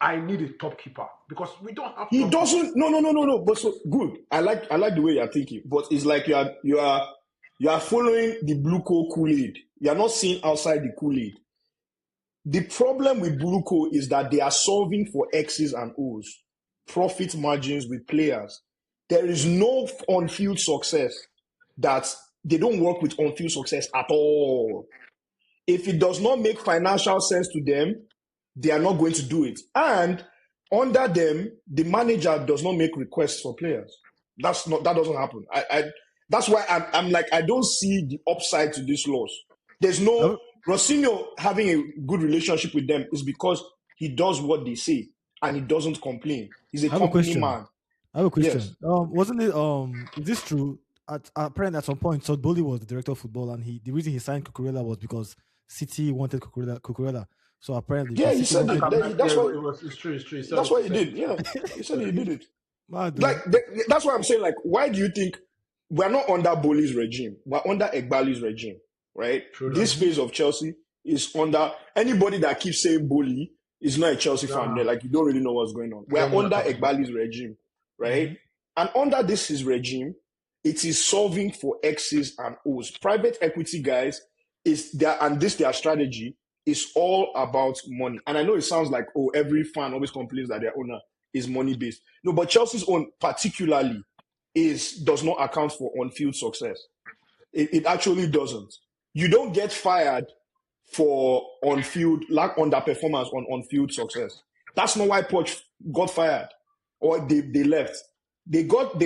B: I need a top keeper because we don't have
C: He
B: top keepers.
C: doesn't. No. But so good. I like the way you're thinking. But it's like you are following the blue Kool Aid. You are not seeing outside the Kool Aid. The problem with blue is that they are solving for X's and O's, profit margins with players. There is no on-field success that they don't work with on-field success at all. If it does not make financial sense to them, they are not going to do it. And under them, the manager does not make requests for players. That doesn't happen. That's why I'm like, I don't see the upside to this loss. There's
A: I
C: no
A: have,
C: Rosinho having a good relationship with them is because he does what they say and he doesn't complain. He's a
A: I have a
C: company
A: question.
C: man.
A: I have a
C: Yes.
A: question. Wasn't it? Is this true? Apparently, at some point, Todd Bowley was the director of football, and the reason he signed Cucurella was because City wanted Cucurella. So apparently,
C: Yeah,
A: because
C: he
A: City
C: said
B: I
A: wanted
C: it.
B: can
A: him,
B: bet, yeah,
C: That's why.
B: it's true, it's true. He said
C: That's
B: it, he
C: what he
B: said it,
C: did.
B: he said
C: Yeah,
B: it.
C: he
B: He
C: said
B: said
C: he
B: it.
C: did it.
A: Mado.
C: Like that's why I'm saying. Like, why do you think we're not under Boli's regime? We're under Egbali's regime, right?
B: True
C: This
B: that.
C: phase of Chelsea is under anybody that keeps saying Boli is not a Chelsea fan. They're
B: Nah,
C: like you don't really know what's going on.
B: you
C: We're
B: don't know what
C: under
B: you're talking about.
C: Egbali's regime, right?
A: Mm-hmm.
C: And under this his regime, it is solving for X's and O's. Private equity guys is their and this their strategy is all about money. And I know it sounds like every fan always complains that their owner is money based. No, but Chelsea's own particularly does not account for on-field success. It actually doesn't. You don't get fired for on-field lack underperformance on-field success. That's not why Poch got fired or they left. They've got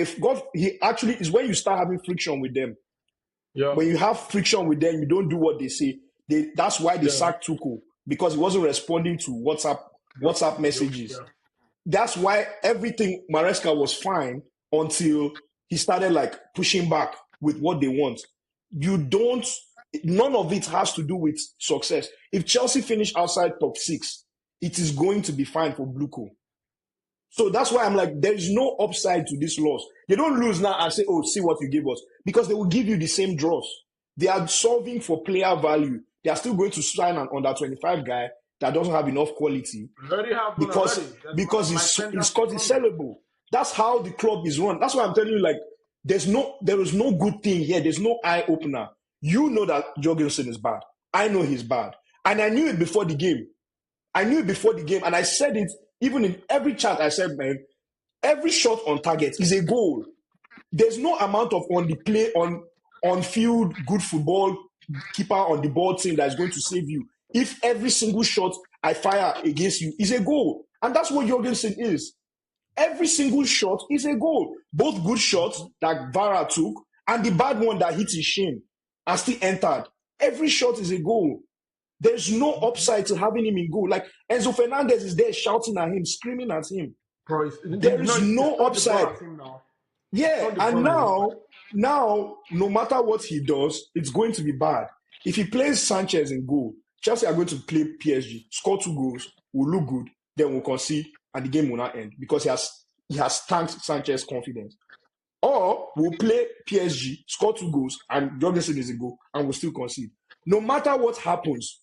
C: he actually is when you start having friction with them.
B: Yeah,
C: When you have friction with them, you don't do what they say. That's why they
B: yeah,
C: sacked Tuchel because he wasn't responding to
B: yep,
C: WhatsApp
B: yep,
C: messages.
B: yeah.
C: That's why everything Maresca was fine until he started like pushing back with what they want. You don't, none of it has to do with success. If Chelsea finish outside top six, it is going to be fine for Bluco. So that's why I'm like, there is no upside to this loss. They don't lose now and say, oh, see what you gave us. Because they will give you the same draws. They are solving for player value. They are still going to sign an under 25 guy that doesn't have enough quality
B: We already have one already.
C: because
B: That's
C: because
B: my
C: it's
B: Penders is
C: called it's
B: coming.
C: sellable. That's how the club is run. That's why I'm telling you, like, there is no good thing here. There's no eye opener. You know that Jorgensen is bad. I know he's bad. And I knew it before the game. And I said it even in every chat. I said, man, every shot on target is a goal. There's no amount of on the play on field good football keeper on the ball team that is going to save you. If every single shot I fire against you is a goal, and that's what Jorgensen is. Every single shot is a goal. Both good shots that Vara took and the bad one that hit his shin and still entered. Every shot is a goal. There's no upside to having him in goal. Like Enzo Fernandez is there shouting at him, screaming at him.
B: Bro,
C: There is
B: it's
C: no
B: not the
C: upside.
B: Borat team now. It's
C: Yeah,
B: not the
C: and
B: Borat.
C: now, no matter what he does, it's going to be bad. If he plays Sanchez in goal, Chelsea are going to play PSG, score 2 goals, will look good, then we'll concede, and the game will not end because he has tanked Sanchez's confidence. Or we'll play PSG, score 2 goals, and Jorgensen is a goal, and we'll still concede. No matter what happens,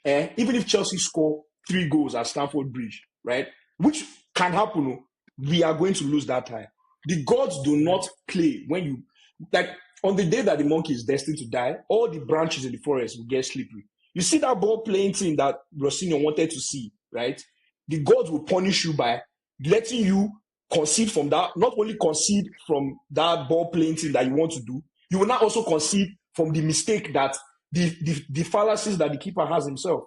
C: even if Chelsea score 3 goals at Stamford Bridge, right, which can happen, we are going to lose that tie. The gods do not play when you, like, on the day that the monkey is destined to die, all the branches in the forest will get slippery. You see that ball playing thing that Rosinho wanted to see, right? The gods will punish you by letting you concede from that, not only concede from that ball playing thing that you want to do, you will not also concede from the mistake that the fallacies that the keeper has himself.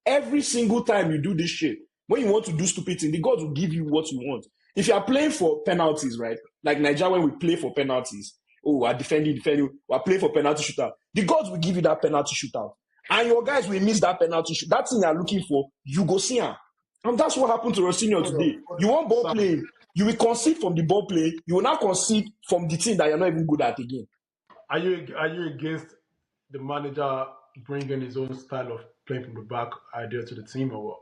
C: Every single time you do this shit, when you want to do stupid thing, the gods will give you what you want. If you are playing for penalties, right? Like Nigeria, when we play for penalties, we're defending, we're playing for penalty shootout. The gods will give you that penalty shootout. And your guys will miss that penalty shoot. That thing you're looking for, you go see him. And that's what happened to Rosinho today. You want ball playing, you will concede from the ball play, you will not concede from the team that you're not even good at again.
B: Are you against the manager bringing his own style of playing from the back idea to the team, or what?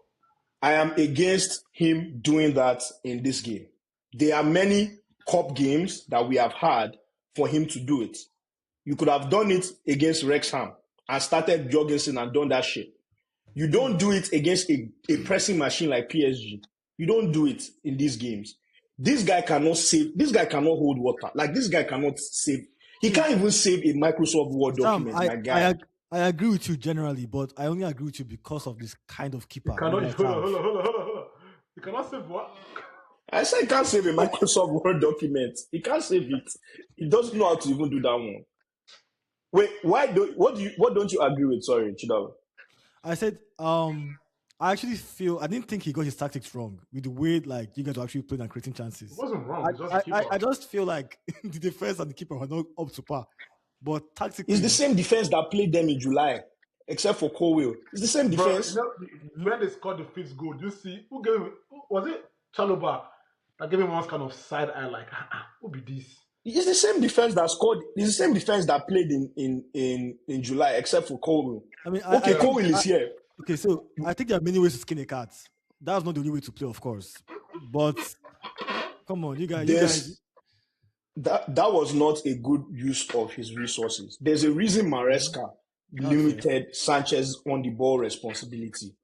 C: I am against him doing that in this game. There are many cup games that we have had for him to do it. You could have done it against Wrexham and started Jorgensen and done that shit. You don't do it against a pressing machine like PSG. You don't do it in these games. This guy cannot save. This guy cannot hold water. Like, this guy cannot save. He can't even save a Microsoft Word document, my guy.
A: I agree with you generally, but I only agree with you because of this kind of keeper.
B: Hold on. You cannot save what?
C: I said he can't save a Microsoft Word document. He can't save it. He doesn't know how to even do that one. Wait, what don't you agree with? Sorry, Chidao.
A: I said, I actually feel I didn't think he got his tactics wrong with the way like you guys were actually playing and creating chances.
B: It wasn't wrong.
A: I just feel like the defense and the keeper were not up to par. But tactically,
C: it's the same defense that played them in July, except for Colwill. It's the same defense.
B: When they scored the fifth goal, you see who gave it? Was it Chaloba that gave him one kind of side eye, like, who be this?
C: It's the same defense that scored. It's the same defense that played in July, except for Colwill.
A: I mean,
C: Colwill is here.
A: Okay, so I think there are many ways to skin a cat. That's not the only way to play, of course. But come on, you guys.
C: That was not a good use of his resources. There's a reason Maresca limited Sanchez on the ball responsibility.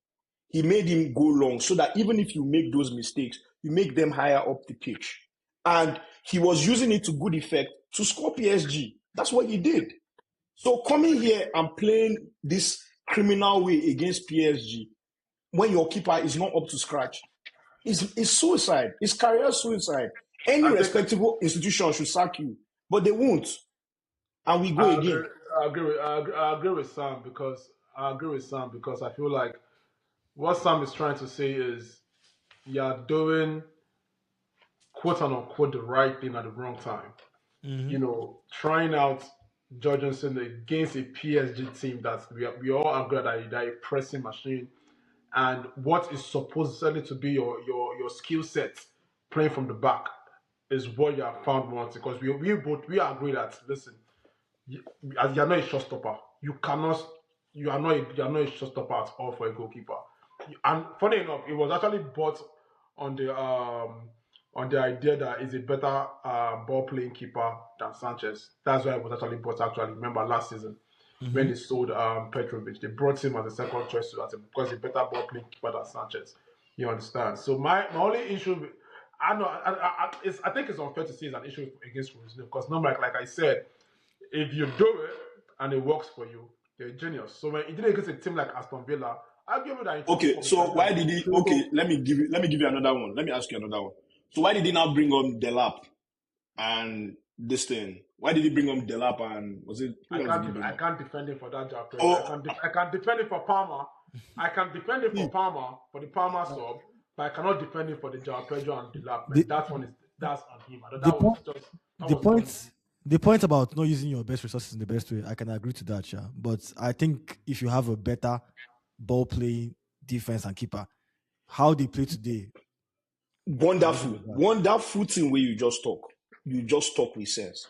C: He made him go long so that even if you make those mistakes, you make them higher up the pitch. And he was using it to good effect to score PSG. That's what he did. So coming here and playing this criminal way against PSG when your keeper is not up to scratch is suicide. It's career suicide. Any respectable institution should sack you, but they won't. And we go again.
B: I agree with Sam because I feel like what Sam is trying to say is you're doing quote unquote the right thing at the wrong time. Mm-hmm. You know, trying out Jorgensen against a PSG team that we all agree that they're a pressing machine, and what is supposedly to be your skill set playing from the back is what you have found once, because we agree that listen, you're not a showstopper. You are not a showstopper at all for a goalkeeper. And funny enough, it was actually bought on the idea that he's a better ball playing keeper than Sanchez. That's why it was actually bought. Actually, remember last season when they sold Petrovic, they brought him as a second choice because he's a better ball playing keeper than Sanchez. You understand? So my only issue. I think it's unfair to say it's an issue against Rosinho because like I said, if you do it and it works for you, you're a genius. So when he did it against a team like Aston Villa, I'll give you that.
C: Okay, so why did he? Okay, let me give you another one. Let me ask you another one. So why did he not bring on Delap and this thing? Why did he bring on Delap and was it?
B: I can't defend him for that job. I can defend him for Palmer. I can defend him for Palmer for the Palmer sub. But I cannot defend him for the João Pedro and Delap. That's on him.
A: The point about not using your best resources in the best way, I can agree to that, yeah. But I think if you have a better ball playing defense and keeper, how they play today.
C: Wonderful thing where you just talk with sense.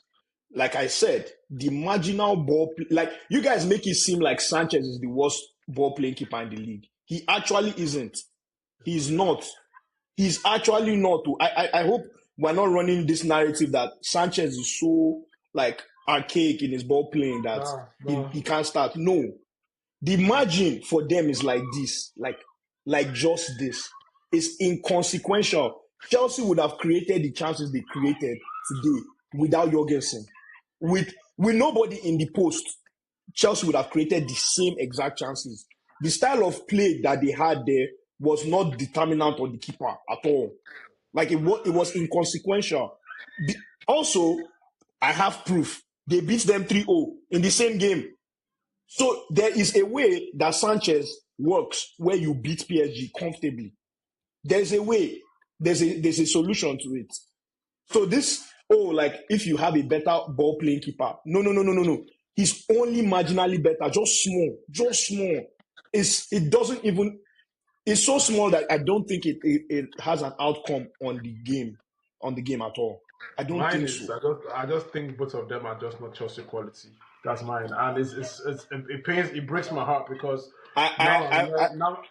C: Like I said, the marginal ball, like you guys make it seem like Sanchez is the worst ball playing keeper in the league. He actually isn't. He's not. He's actually not. I hope we're not running this narrative that Sanchez is so like archaic in his ball playing that he can't start. No. The margin for them is like this, like just this. It's inconsequential. Chelsea would have created the chances they created today without Jorgensen. With nobody in the post, Chelsea would have created the same exact chances. The style of play that they had there was not determinant on the keeper at all. Like it was inconsequential. Also, I have proof They beat them 3-0 in the same game. So there is a way that Sanchez works where you beat PSG comfortably. There's a way. There's a solution to it. So this, like if you have a better ball playing keeper. No. He's only marginally better, just small. It doesn't even, it's so small that I don't think it has an outcome on the game at all. I don't
B: Mine
C: think
B: is
C: so.
B: I just think both of them are just not Chelsea quality. That's mine, and it pains, it breaks my heart because
C: I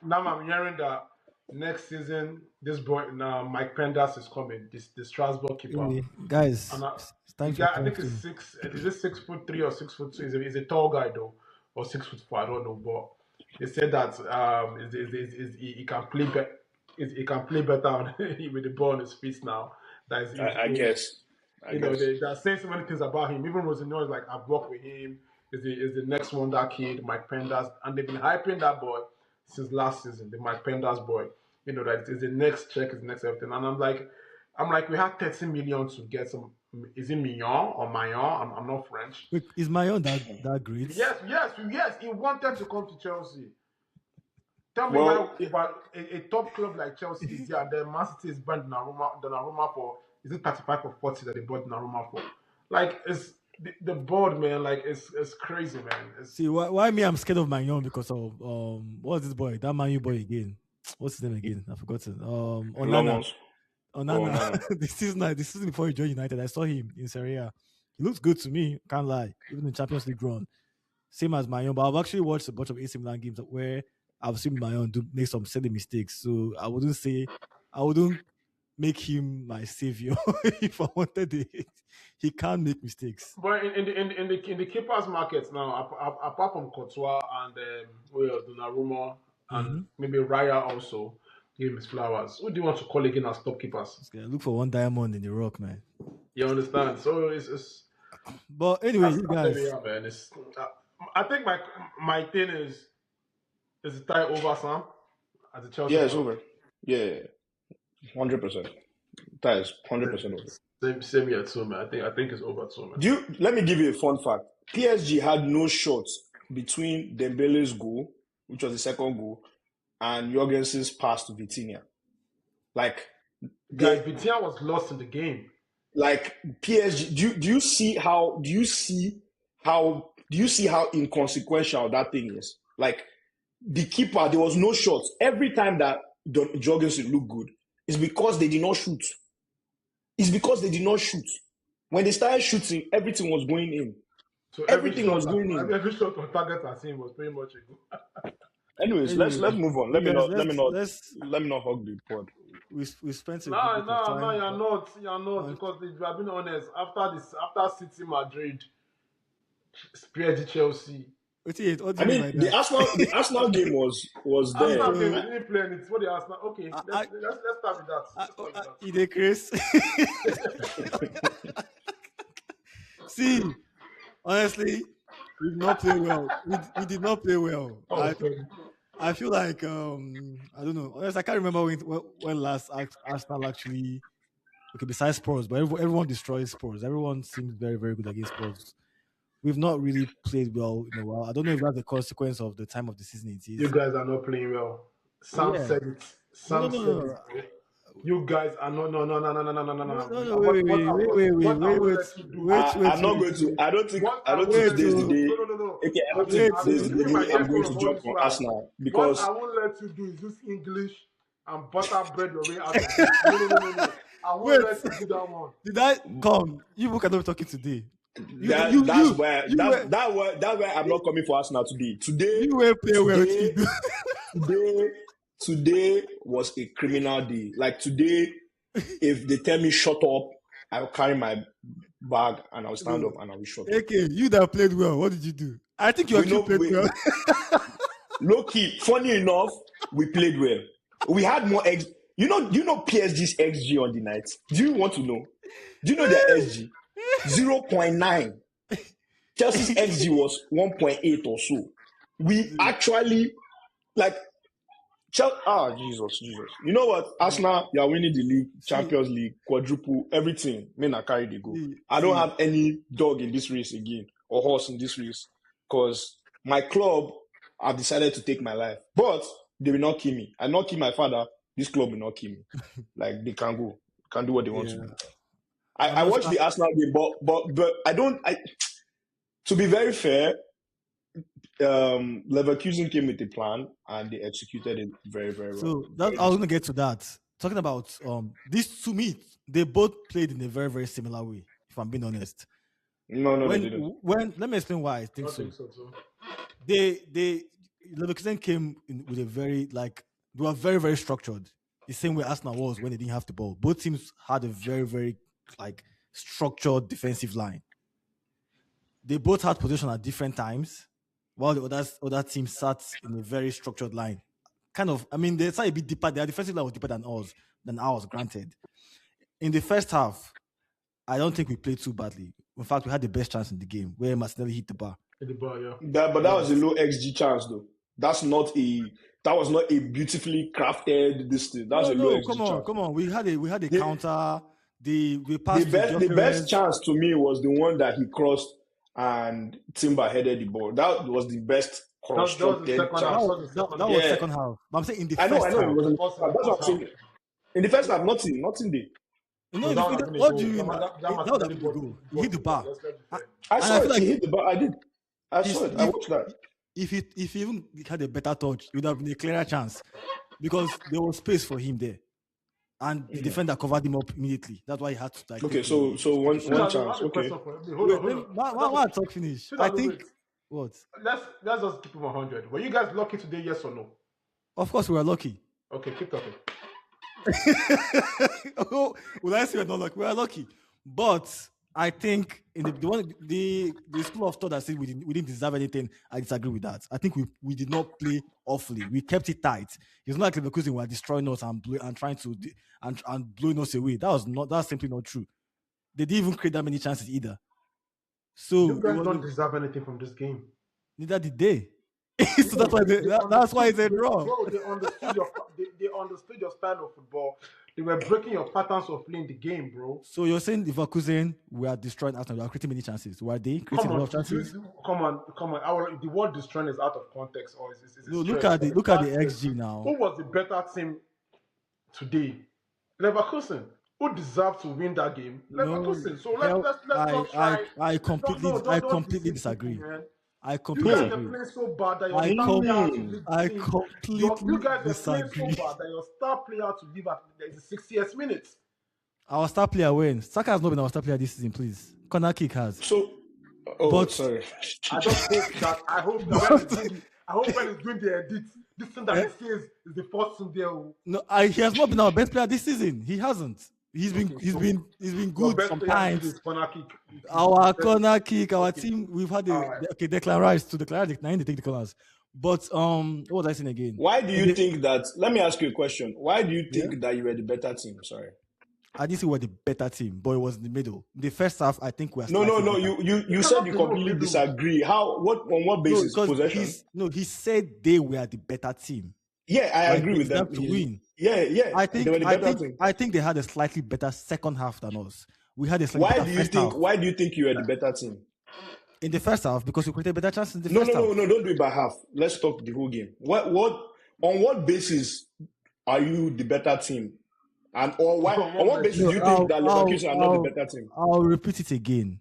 B: now I'm hearing that next season this boy now Mike Penders is coming, this Strasbourg keeper,
A: Hey,
B: and
A: guys, it's
B: the
A: time for
B: guy I think is
A: something.
B: six, is it 6'3" or 6'2"? He's a tall guy though, or 6'4", I don't know, but they said that he can play better. He can play better with the ball on his feet now. That
C: I guess. I guess.
B: they're saying so many things about him. Even Rosinho is like, I've worked with him. Is the next one, that kid, Mike Penders, and they've been hyping that boy since last season. The Mike Penders boy, that is the next check, is the next everything. And I'm like, we had 30 million to get some. Is it Mignon or Mayon? I'm not French.
A: Wait, is Mayon that great?
B: Yes. He wanted to come to Chelsea. Tell me
C: Well,
B: why a top club like Chelsea is there, and then Man City is buying Donnarumma for, is it 35 or 40 that they bought Donnarumma for? Like, it's the board, man. Like, it's crazy, man.
A: See, why me? I'm scared of Mayon because of what's this boy? That Manu boy again? What's his name again? I've forgotten. Onana.
C: Longos. Oh,
A: Onana.
C: no.
A: This season before he joined United, I saw him in Serie A. He looks good to me. Can't lie. Even in Champions League run, same as Mayon. But I've actually watched a bunch of AC Milan games where I've seen Mayon make some silly mistakes. So I wouldn't make him my savior if I wanted it. He can't make mistakes.
B: But in the keepers markets now, apart from Courtois and Donnarumma and
A: Mm-hmm.
B: maybe Raya also, give him his flowers. Who do you want to call again as top keepers?
A: Look for one diamond in the rock, man.
B: You understand? So it's
A: But anyway, you
B: that's where we
A: guys,
B: are, man. I think my thing is the tie over Sam as a Chelsea
C: Yeah, it's
B: fan.
C: over. Yeah, 100%. That is 100% over.
B: Same here too, man. I think it's over too, man.
C: Let me give you a fun fact. PSG had no shots between Dembele's goal, which was the second goal, and Jorgensen's pass to Vitinha. Like,
B: Guys,
C: they,
B: Vitinha was lost in the game.
C: like PSG. Do you see how inconsequential that thing is? Like, the keeper, there was no shots. Every time that Jorgensen looked good, it's because they did not shoot. When they started shooting, everything was going in.
B: So
C: Everything was going in.
B: every shot on target I seen was pretty much a goal.
C: Anyways, let's
A: anyway,
C: move on.
A: you guys,
C: Let me not hug the pod.
A: we spent a good
B: No,
A: bit of
B: no,
A: time.
B: you're not, because if I've been honest, after City, Madrid, PSG, Chelsea,
A: What do
C: I
A: you mean
C: mean,
A: by
C: the
A: that?
C: Arsenal game was there.
B: Arsenal game, we
A: So,
B: didn't play anything. What the Arsenal? Okay,
A: I,
B: let's start with that. Let's start with that.
A: Ide Chris. See, honestly, we did not play well. We did not play well.
B: Oh, sorry.
A: I feel like I don't know. Honestly, I can't remember when last Arsenal actually, okay, besides Spurs, but everyone destroys Spurs. Everyone seems very, very good against Spurs. We've not really played well in a while. I don't know if that's the consequence of the time of the season it
B: You
A: is.
B: guys are not playing well. Sam
A: Yeah.
B: said it.
A: No, no,
B: Sam
A: no,
B: said
A: no,
B: it,
A: no.
B: bro. You guys are
A: No, no, no,
B: What what I will let you do?
C: I'm not going to.
B: What
C: I
B: I
C: don't
B: will
C: think
A: wait,
B: let
C: today's
B: you
C: the
B: do?
A: to,
C: day.
B: No.
C: Okay, I don't think
A: wait,
B: I'm
C: today's
A: to,
C: the
B: giving my
C: day I'm going to
B: earphone on
C: jump
B: this
C: on
B: one.
C: Arsenal
B: What I
C: because
B: won't let you do is use English and butter bread your way out of this. No. I won't
A: wait.
B: let you do that one.
A: Did I come? You people cannot be talking today.
C: that's why
A: You were
C: that's why I'm not coming for Arsenal today.
A: you were play well.
C: Today, today, today was a criminal day. Like today, if they tell me shut up, I'll carry my bag and I'll stand
A: No.
C: up and I will shut up.
A: Okay, you that played well. What did you do? I think you
C: We
A: actually
C: know
A: played well.
C: low key. Funny enough, we played well. We had more X. You know PSG's XG on the night. Do you want to know? Do you know their XG? 0.9. Chelsea's XG was 1.8 or so. We actually, like, Jesus. You know what? Arsenal, you are winning the league,
A: See,
C: Champions League, quadruple, everything. Me na carry the go. I don't
A: see.
C: have any dog in this race again or horse in this race because my club have decided to take my life. But they will not kill me. I not kill my father. This club will not kill me. Like they can go, can do what they want to
A: Yeah,
C: do.
A: I'm
C: I
A: not
C: watched
A: sure.
C: the Arsenal game, but I don't. To be very fair, Leverkusen came with a plan and they executed it very, very well.
A: So that
C: Very
A: I was gonna
C: decent.
A: get to that. Talking about these to me, they both played in a very, very similar way, if I'm being honest.
C: No, they
A: When
C: didn't.
A: let me explain why I
B: I
A: think
B: don't
A: so.
B: think so too.
A: They Leverkusen came in with a very they were very, very structured. The same way Arsenal was when they didn't have the ball. Both teams had a very, very like structured defensive line. They both had position at different times, while the other team sat in a very structured line. Kind of, I mean, they sat a bit deeper. Their defensive line was deeper than ours, granted. In the first half, I don't think we played too badly. In fact, we had the best chance in the game where Martinelli hit the bar.
B: In the bar, yeah.
C: That was a
A: But
C: low XG chance though. That was not a beautifully crafted this thing. That was a low
A: no,
C: XG chance.
A: come on. We had a
C: The,
A: counter. We passed to
C: the best
A: Gyökeres.
C: chance to me was the one that he crossed and Timber headed the ball. That was the best
B: That was the
C: constructed
B: second
A: That
B: half.
C: chance.
B: That
A: was
B: was the
A: that,
B: second
A: that
B: half.
A: was
C: Yeah,
A: second half. But I'm saying in the
C: I know
A: first
C: it
A: half.
C: wasn't.
B: First in the
C: That's what
B: first
C: I'm
B: half.
C: saying. In the first half, nothing there.
A: No,
B: No,
A: in the,
B: that
A: in
B: would
A: the,
B: have been a
A: what do
B: goal.
A: you
B: That,
A: mean?
B: that
A: That
B: must
A: would
B: have
A: have
B: been
A: been a
B: both
A: goal. He hit
B: both
A: the
B: teams.
A: bar.
B: Let's be
A: And
B: fair.
C: I
A: I
C: saw
A: feel
C: it. He
A: like
C: hit the ball. I did. I saw
A: he's,
C: it. I watched that.
A: if he even had a better touch, it would have been a clearer chance because there was space for him there, and the defender covered him up immediately. That's why he had to
C: Okay,
A: take the
C: so one
B: Sudan, I
C: chance.
B: have a
C: Okay.
B: question for you. Hold on,
A: wait.
B: hold
A: Let
B: on.
A: me, why,
B: I
A: why,
B: have
A: why
B: a,
A: I talk finish? I
B: Sudan,
A: think
B: wait.
A: what?
B: Let's just keep it 100. Were you guys lucky today? Yes or no?
A: Of course, we were lucky.
B: Okay, keep talking.
A: Oh, well, I say we're not lucky. We are lucky, but I think in the school of thought that said we didn't deserve anything. I disagree with that. I think we did not play awfully. We kept it tight. It's not like Leverkusen were destroying us and trying to and blowing us away. That's simply not true. They didn't even create that many chances either.
B: You
A: So it
B: guys
A: was
B: don't deserve anything from this game.
A: neither did they. So that's
B: No,
A: why
B: they
A: that's why
B: understood,
A: it's a draw.
B: bro. They understood your style of football. They were breaking your patterns of playing the game, bro.
A: So you're saying Leverkusen were destroying Arsenal? We are creating many chances. Were they creating
B: Come
A: a lot
B: on,
A: of chances?
B: come on. The word destroying is out of context, or is a
A: No, look
B: stretch.
A: at the
B: The
A: look at the
B: fact is,
A: XG now.
B: who was the better team today? Leverkusen. Who deserved to win that game?
A: No,
B: Leverkusen. So
A: hell,
B: let's not try.
A: I
B: Don't
A: completely
B: deceive people,
A: disagree.
B: man.
A: I
B: You
A: completely
B: guys are
A: disagree.
B: playing so bad that your
A: I
B: star
A: com
B: player to lead
A: I
B: the team. You
A: completely
B: guys are playing so
A: disagree.
B: bad that your star player to leave at the 60th minute.
A: Our star player wins. Saka has not been our star player this season, please. Corner kick has.
C: So, oh,
A: But
C: sorry.
B: I just hope that
A: but
B: when he's doing the edit, this thing that
A: eh,
B: he says is the first thing there.
A: no, he has not been our best player this season. He hasn't. He's been
B: Okay,
A: he's
B: so
A: been he's been
B: your
A: good
B: best player today
A: sometimes.
B: is corner kick.
A: Our corner kick, our
B: Okay,
A: team, we've had
B: all right.
A: okay, Declan Rice to Declan Rice, now they take the corners. But what was I saying again?
C: Why do
A: In
C: you
A: the,
C: think that? Let me ask you a question. Why do you
A: yeah,
C: think that you were the better team? Sorry.
A: I didn't say we were the better team, but it was in the middle. In the first half, I think we are
C: No, no,
A: slightly
C: no.
A: better.
C: You
B: It
C: said
B: cannot
C: you
B: be no
C: completely
B: middle.
C: disagree. How? What? On what
A: No,
C: basis?
A: because
C: Possession?
A: he said they were the better team.
C: Yeah, I
A: Like
C: agree
A: they
C: with them.
A: deserve to win.
C: Yeah. They were the better team.
A: I think they had a slightly better second half than us. We had a slightly better first half.
C: Why do you think you were the better team?
A: In the first half, because we created better chances in the
C: No,
A: first
C: no,
A: half.
C: no, no. Don't do it by half. Let's talk the whole game. On what basis are you the better team? And or why?
B: On
C: On
B: what
C: what basis
B: basis?
C: do
A: No,
C: you think that Leverkusen are not the better team?
A: I'll repeat it again.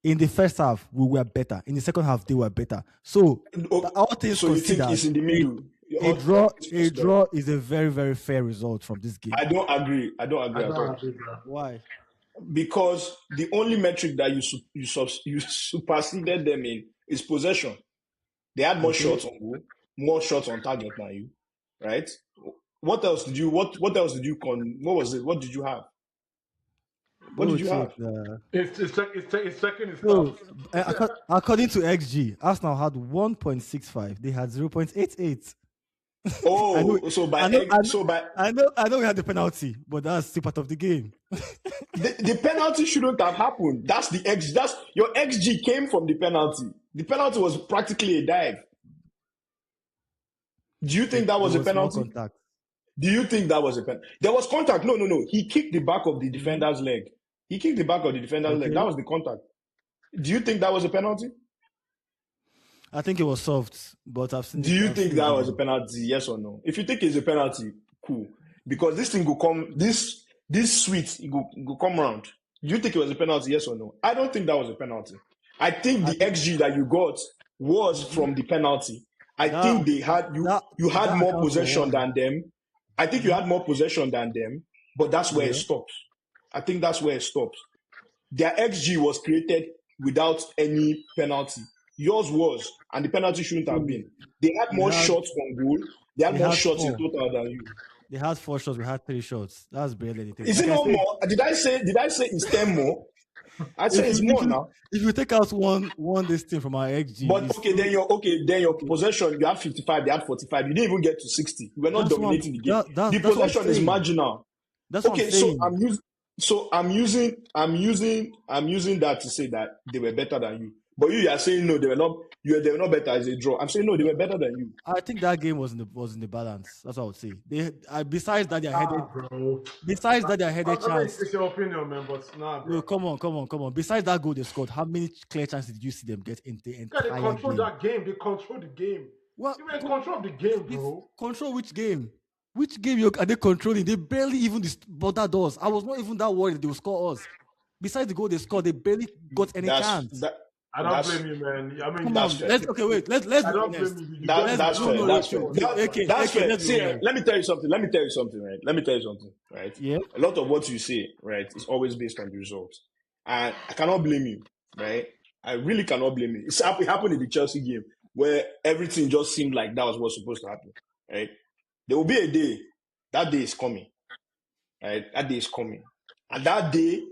A: In the first half, we were better. In the second half, they were better. So, all things
C: So you think
A: considered,
C: it's in the middle?
A: a draw, a
C: Considered.
A: draw is a very, very fair result from this game.
C: I don't agree. I don't agree
B: I
C: at all.
B: don't agree, bro.
A: Why?
C: Because the only metric that you superseded them in is possession. They had more
A: Okay.
C: shots on goal, more shots on target than you, right? What else did you? What else did you What was it? What did you have? What
A: Go
C: did you
A: check
C: have?
A: the.
B: It's checking his
A: So,
B: stats.
A: according to XG, Arsenal had 1.65. They had 0.88. I know,
C: Oh, so by
A: I know,
C: egg, so by
A: I know we had the penalty, but that's still part of the game.
C: the penalty shouldn't have happened. That's the X. That's your XG came from the penalty. The penalty was practically a dive. Do you think that
A: There
C: was a
A: was more
C: penalty?
A: contact.
C: Do you think that was a penalty? There was contact. No, no, no. He kicked the back of the
A: Hmm.
C: defender's leg. He kicked the back of the defender's leg. That
A: Okay.
C: was the contact. Do you think that was a penalty?
A: I think it was soft, but I've seen
C: Do
A: it.
C: you
A: I've
C: think
A: seen it
C: that was a
A: video.
C: penalty? Yes or no? If you think it's a penalty, cool. Because this thing will come, this sweet, it go come round. Do you think it was a penalty? Yes or no? I don't think that was a penalty. I think
A: I
C: the
A: think
C: XG that you got was
A: mhm.
C: from the penalty. I
A: that
C: think they had
A: that
C: you had
A: that
C: more
A: accounts for
C: possession
A: one.
C: than them. I think you
A: Hmm.
C: had more possession than them, but that's where it
A: Yeah.
C: stops. I think that's where it stops. Their XG was created without any penalty. Yours was, and the penalty shouldn't have
A: So
C: been. They had
A: we
C: more
A: had
C: shots on goal. They had
A: they
C: more
A: had
C: shots in
A: four.
C: total than you.
A: They had 4 shots. We had 3 shots. That's barely anything.
C: Is
A: Like
C: it
A: I
C: not
A: said,
C: more? Did I say it's 10 more? I say
A: if
C: it's
A: you if
C: more
A: you
C: now.
A: if you take out one this thing from our XG,
C: But
A: it's still
C: then your
A: okay.
C: possession, you had 55, they had 45. You didn't even get to 60. You were not
A: That's what I'm
C: dominating the game.
A: that, that
C: The
A: that's what I'm
C: possession is
A: saying.
C: marginal.
A: That's what I'm
C: Okay, so
A: saying.
C: I'm using that to say that they were better than you. But you are saying no, they were not better as a draw. I'm saying no, they were better than you.
A: I think that game was in the balance. That's what I would say. Besides that, they headed.
B: Nah, bro.
A: Besides that, they
B: I,
A: headed
B: I mean,
A: chance.
B: it's your opinion, man, but nah,
A: No,
B: bro.
A: come on, come on, come on. Besides that goal they scored, how many clear chances did you see them get in the
B: Yeah, they
A: entire
B: control
A: game?
B: that game. They control the game.
A: Well,
B: You were in control of the game,
A: this
B: bro.
A: control which game? Which game are they controlling? They barely even bothered us. I was not even that worried they will score us. Besides the goal they scored, they barely got any
C: That's
A: chance.
C: that
B: I don't blame
C: that's
B: you, man. I mean,
A: Come
C: that's
A: on,
C: fair.
A: let's okay. Wait, let's
B: I
A: be
B: don't blame
A: honest.
B: you. You got
A: Let's
C: That's
A: no
C: fair.
A: no wait
C: That's fair.
A: wait wait. Okay,
C: That's
A: okay,
C: fair.
A: let's be
C: See,
A: real.
C: let me tell you something. Let me tell you something, right? Let me tell you something, right?
A: Yeah.
C: A lot of what you say, right, is always based on the results. And I cannot blame you, right? I really cannot blame you. It happened in the Chelsea game where everything just seemed like that was what's supposed to happen, right? There will be a day, that day is coming, right? That day is coming. And that day,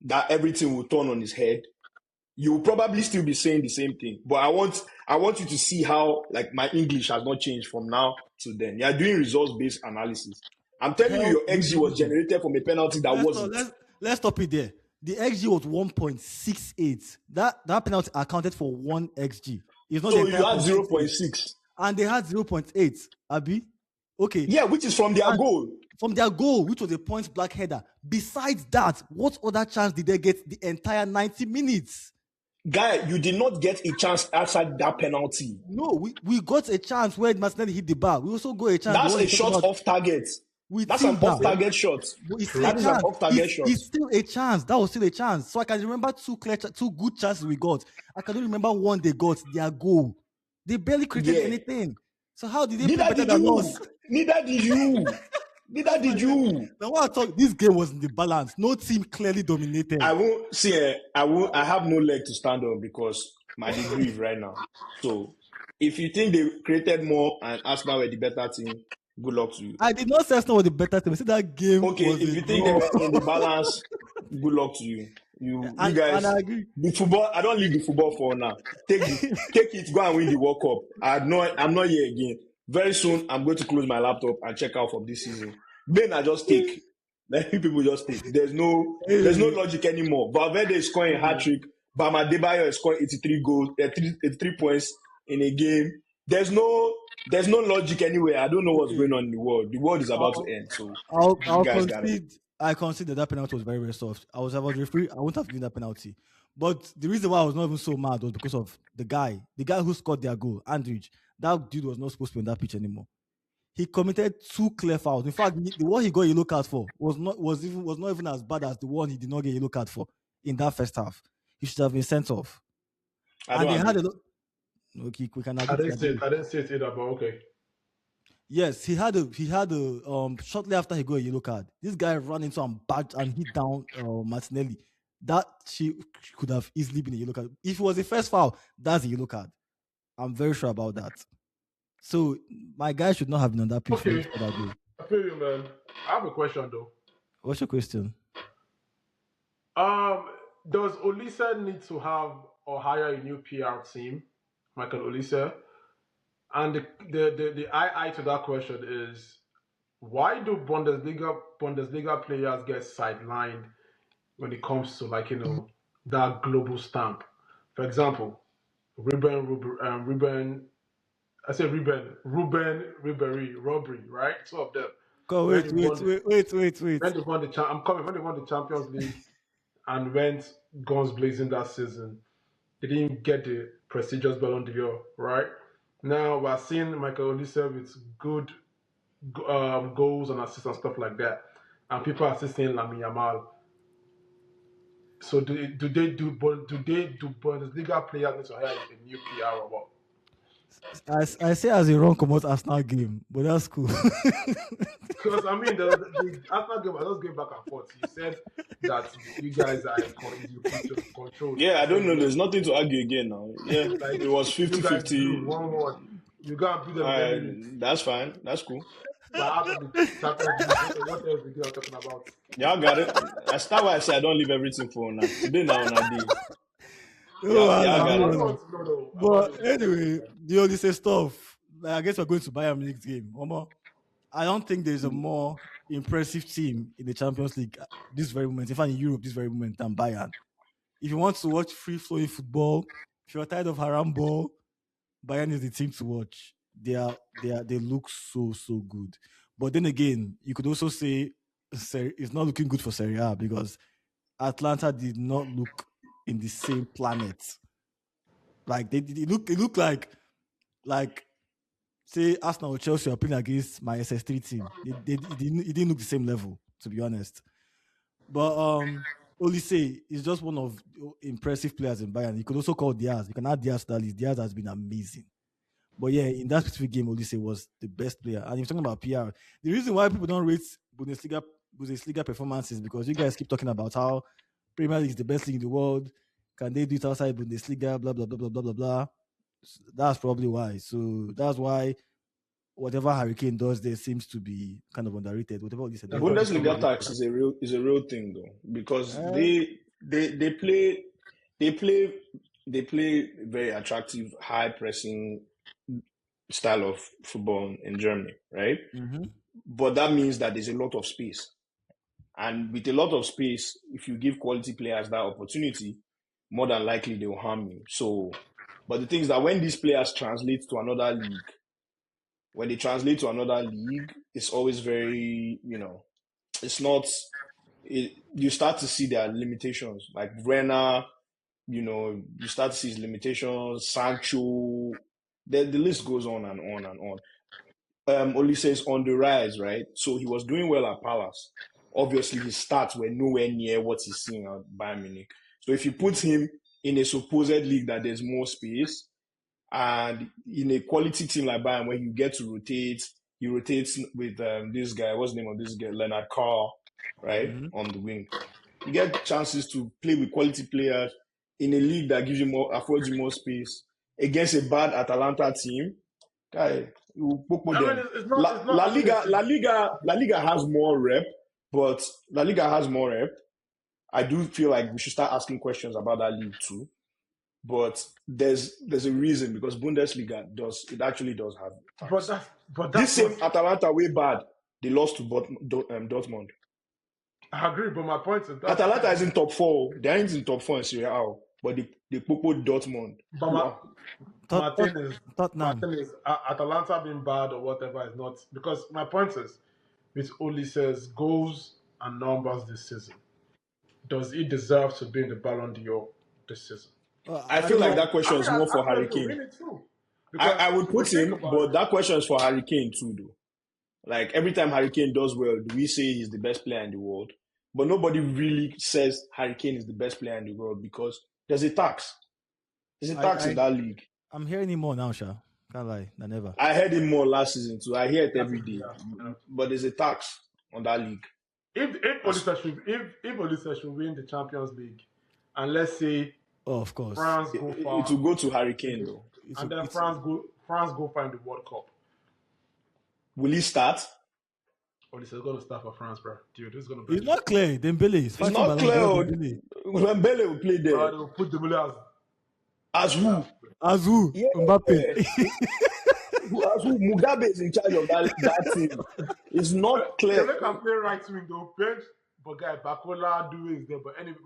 C: that everything will turn on its head, you will probably still be saying the same thing. But I want you to see how like my English has not changed from now to then. You are doing results based analysis. I'm telling you,
A: Hell,
C: your XG was generated from a penalty that
A: let's stop,
C: wasn't.
A: let's stop it there. The XG was 1.68. That penalty accounted for one XG. It's not the
C: So you
A: entire
C: had
A: 0.68.
C: 0.6.
A: And they had 0.8. Abi? Okay.
C: Yeah, which is from their
A: And
C: goal.
A: from their goal, which was a point black header. Besides that, what other chance did they get the entire 90 minutes?
C: Guy, you did not get a chance outside that penalty.
A: No, we got a chance where Martinelli hit the bar. We also got a chance, the
C: That's
A: one
C: a
A: you talked
C: shot
A: about
C: off target.
A: with
C: That's an off
A: Timber.
C: target shot.
A: But it's still a
C: That is
B: True.
C: an
A: chance.
C: off target shot.
A: It's still a chance. That was still a chance. So I can remember two good chances we got. I can only remember one they got, their goal. They barely created
C: Yeah.
A: anything. So how did they play
C: Neither
A: better
C: did
A: than us?
C: you. Neither did you. Neither
A: That's why I
C: did
A: said.
C: you.
A: Now what I thought this game was in the balance. No team clearly dominated.
C: I won't see. I won't. I have no leg to stand on because my degree right now. So if you think they created more and Arsenal were the better team, good luck to you.
A: I did not say Arsenal was the better team. I said that game
C: Okay,
A: was
C: if
A: a
C: you think they
A: draw.
C: were in the balance, good luck to you. You
A: and I
C: guys,
A: agree.
C: the football. I don't leave the football for now. Take it. Go and win the World Cup. I'm not here again. Very soon, I'm going to close my laptop and check out from this season. Then I just take. Let people just take. There's no
A: Hey,
C: logic anymore. Valverde is scoring a hat
A: hey,
C: trick. Bama Debayo is scoring 83 goals, 83 points in a game. There's no logic anywhere. I don't know what's going
A: okay.
C: on in the world. The world is about to
A: I'll,
C: end. So you
A: I'll
C: guys got it.
A: concede. I concede that that penalty was very, very soft. I was referee. I wouldn't have given that penalty. But the reason why I was not even so mad was because of the guy who scored their goal, Andrich. That dude was not supposed to be on that pitch anymore. He committed two clear fouls. In fact, the one he got a yellow card for was not even as bad as the one he did not get a yellow card for in that first half. He should have been sent off.
C: I
A: And they
C: don't
A: had
C: agree.
A: a lot. Okay, we can
B: I
A: agree to
B: didn't say it.
A: agree.
B: I didn't say it either, but okay.
A: Yes, he had a shortly after he got a yellow card. This guy ran into and bagged and hit down Martinelli. That she could have easily been a yellow card. If it was the first foul, that's a yellow card. I'm very sure about that. So my guy should not have been on that pitch for him
B: Okay.
A: to score that goal.
B: I feel you, man. I have a question though.
A: What's your question?
B: Does Olise need to have or hire a new PR team, Michael Olise? And the I to that question is why do Bundesliga players get sidelined when it comes to that global stamp? For example, Ruben I said Ruben, Ribery, Robbery, right? Two of them.
A: God,
B: When they won the
A: wait.
B: when they won the I'm coming when they won the Champions League and went guns blazing that season. They didn't get the prestigious Ballon d'Or, right? Now we're seeing Michael Olise with good goals and assists and stuff like that, and people are still saying Lamine Yamal. So do Bundesliga players need to hire a new PR or what?
A: I say as a wrong come out Arsenal game, but that's cool.
B: Because I mean, the Arsenal game, I was going back and forth. You said that you guys are in control.
C: Yeah,
B: I
C: I don't
B: said
C: know.
B: yes.
C: There's nothing to argue again now. Yeah,
B: Like
C: it was
B: you guys drew
C: 50-50.
B: 1-1. You gotta beat them in 10 minutes.
C: That's fine. That's cool.
B: We're out of the Champions League. What else we are talking about?
C: Y'all got it. That's not why I say I don't leave everything for now. Today now on a day.
A: No,
C: Y'all
B: I
C: got it.
B: don't
A: Allah.
B: want to know though about
A: But
B: this.
A: anyway, the Olise stuff. Like, I guess we're going to Bayern Munich game. Omo, I don't think there's a more impressive team in the Champions League this very moment, in fact in Europe this very moment than Bayern. If you want to watch free flowing football, if you're tired of haram ball, Bayern is the team to watch. They look so good. But then again, you could also say it's not looking good for Serie A because Atlanta did not look in the same planet. Like they look like say Arsenal or Chelsea are playing against my SS3 team. It didn't look the same level, to be honest. But Olise is just one of the impressive players in Bayern. You could also call Diaz. You can add Diaz to that list. Diaz has been amazing. But yeah, in that specific game, Olise was the best player. And you're talking about PR. The reason why people don't rate Bundesliga performances because you guys keep talking about how Premier League is the best league in the world. Can they do it outside Bundesliga? Blah blah blah blah blah blah blah. That's probably why. So that's why whatever Hurricane does there seems to be kind of underrated. Whatever Olise
B: That's
A: does
B: why
A: there
B: they
A: seems to
B: come
A: be
C: Bundesliga
B: and
A: underrated.
C: tax is a real thing though because
A: Uh,
C: they play they play they play very attractive high pressing style of football in Germany, right?
A: mhm.
C: But that means that there's a lot of space. And with a lot of space, if you give quality players that opportunity, more than likely they will harm you. So, but the thing is that when these players translate to another league, when they translate to another league, it's always very, it's not, you start to see their limitations. Like Renner, you start to see his limitations, Sancho, the list goes on and on and on. Olise is on the rise, right? So he was doing well at Palace. Obviously, his stats were nowhere near what he's seeing at Bayern Munich. So if you put him in a supposed league that there's more space and in a quality team like Bayern where you get to rotate, you rotate with this guy, what's the name of this guy? Leonard Carr, right?
A: Mhm.
C: On the wing. You get chances to play with quality players in a league that gives you affords you more space against a bad Atalanta team. Guy, you poke
B: I mean,
C: them.
B: it's not. It's not. I mean,
C: La Liga has more rep, but La Liga has more rep. I do feel like we should start asking questions about that league too. But there's a reason because Bundesliga actually does have
B: but
C: tax. This
B: that's
C: same
B: not.
C: Atalanta way bad. They lost to Dortmund.
B: I agree, but my point is that's.
C: Atalanta is in top four. They aren't in top four in Serie A, but they popo Dortmund.
B: But
C: Who are
B: my thing is
A: Tottenham.
B: Atalanta being bad or whatever is not because my point is with Oli says goals and numbers this season. Does he deserve to be in the Ballon d'Or this season?
C: I
A: I
C: feel like
A: think
C: that question is more for
B: I
C: Harry
B: think he'll
C: Kane.
B: win it too. Because
C: I would
B: if we
C: put
B: think
C: him,
B: about
C: but
B: it,
C: that question is for Harry Kane too, though. Like every time Harry Kane does well, do we say he's the best player in the world? But nobody really says Harry Kane is the best player in the world because there's a tax. There's a tax in
A: I
C: that league.
A: I'm hearing him more now, Sha. Can't lie, than ever.
C: I heard him more last season too. I hear it
B: that's
C: every
B: it,
C: day.
B: yeah.
C: But there's a tax on that league.
B: If Olise should win the Champions League, and let's say
A: Oh, of course.
B: France go
C: It
B: far,
C: will go to Harry Kane though.
B: and then France go find the World Cup.
C: Will he start?
B: Olise is going to start for France, bro. Dude, this is going to
A: It's
B: bench him.
A: not clear. Dembele is
C: It's
A: fighting
C: not
A: Ballon
C: clear.
A: d'Or. Dembele.
C: Mbele will play there.
B: They will put the as
C: As who?
A: Azu,
C: Yeah.
A: Mbappe.
C: As who? Mugabe is in charge of that team. It's not
B: They
C: clear.
B: make him play right wing, they'll bench, but guy, Bakola do is there, but anyway,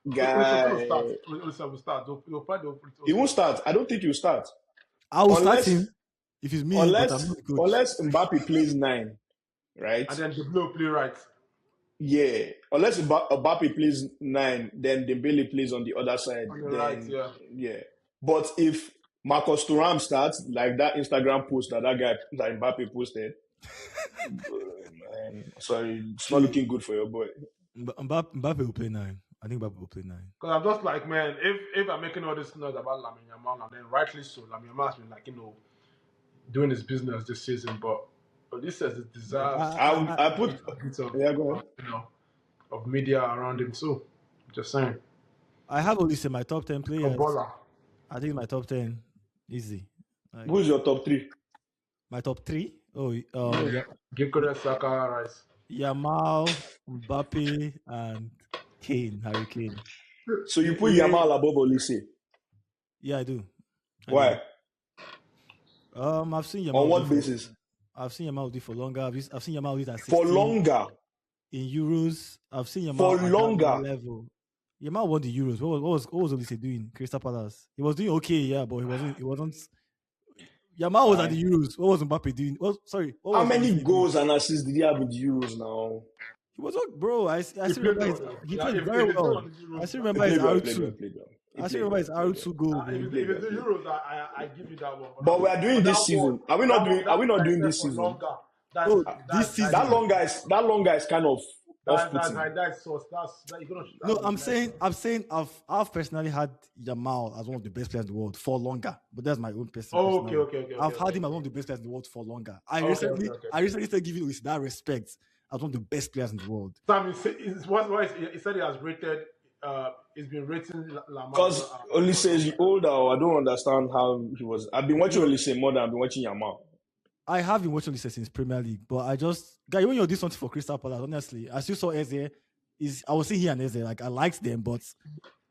B: Olise will start.
C: Guy.
B: Olise will start. They'll find the
C: He won't start. I don't think he'll start.
A: I will start
C: Unless
A: him. If it's me, but I'm not
C: Unless
A: the coach.
C: unless Mbappe plays nine, right?
B: And then the blue play right.
C: Yeah. Unless Mbappe plays nine, then Dembele plays on the other side.
B: On the right,
C: Then
B: yeah.
C: yeah. But if Marcus Thuram starts like that Instagram post that guy that Mbappe posted, man, sorry, it's not
A: See,
C: looking good for your boy.
A: Mbappe will play 9. I think Mbappe will play 9.
B: Because I'm just like, man, if I'm making all this noise about Lamine Yamal, and then rightly so, Lamine Yamal has been like, doing his business this season, but this says it
A: Yeah,
B: deserves
C: I
B: a
C: put
B: bit of,
C: yeah, go ahead.
B: of media around him too. Just saying.
A: I have only say my top 10 players.
B: Footballer.
A: I think my top 10 easy. Like,
C: Who's your top three?
A: my top 3? Oh,
B: Give credit Saka Rice.
A: Yamal, Mbappe, and Harry Kane.
C: So you put Yamal above Olise.
A: Yeah, I do.
C: Why?
A: I've seen Yamal.
C: On what basis?
A: I've seen Yamal do for longer. I've seen Yamal do at 16.
C: For longer.
A: In Euros. I've seen Yamal
C: For
A: at
C: longer.
A: that level. Yamal won the Euros. What was Olise doing? Crystal Palace. He was doing okay, yeah, but he wasn't. Yamal was at the Euros. What was Mbappe doing?
C: How many goals and assists did he have in the Euros now?
A: He was bro. I still remember he played very well. I still remember his R2. I still remember his R2 goal.
B: If it's the Euros, I give you that one.
C: But we are doing this season. Are we not doing this season?
A: This season.
C: That long guy is kind of off-putting.
B: That's sauce.
A: No, I'm saying I've personally had Yamal as one of the best players in the world for longer, but that's my own personal.
B: Okay.
A: I've had him as one of the best players in the world for longer. I recently started giving Luis that respect as one of the best players in the world.
B: Sam, he said he has rated. He's been rating Lamar.
C: Because Olise is older. I don't understand how he was. I've been watching Olise more than I've been watching Yamal.
A: I have been watching Olise since Premier League, but guy, when you do something for Crystal Palace, honestly, I still saw Eze. I was seeing here and Eze. Like I liked them, but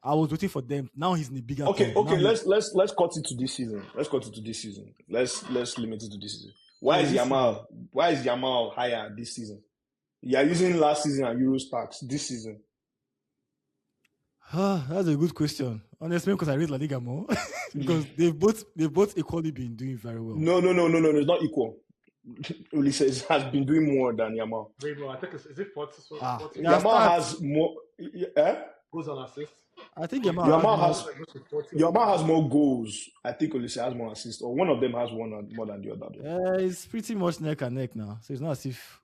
A: I was waiting for them. Now he's in the bigger.
C: Okay. Let's cut it to this season. Let's limit it to this season. Why is Yamal higher this season? You are using last season and Euro stacks this season.
A: That's a good question. Honestly, because I read La Liga more. Because they've both equally been doing very well.
C: No, it's not equal. Ulysses has been doing more than Yamal.
B: I think is it 40? 40?
C: Yamal has more.
B: Goals and assists.
A: I think
C: Yamal has more goals. I think Ulysses has more assists, or one of them has one more than the other.
A: It's pretty much neck and neck now. So it's not as if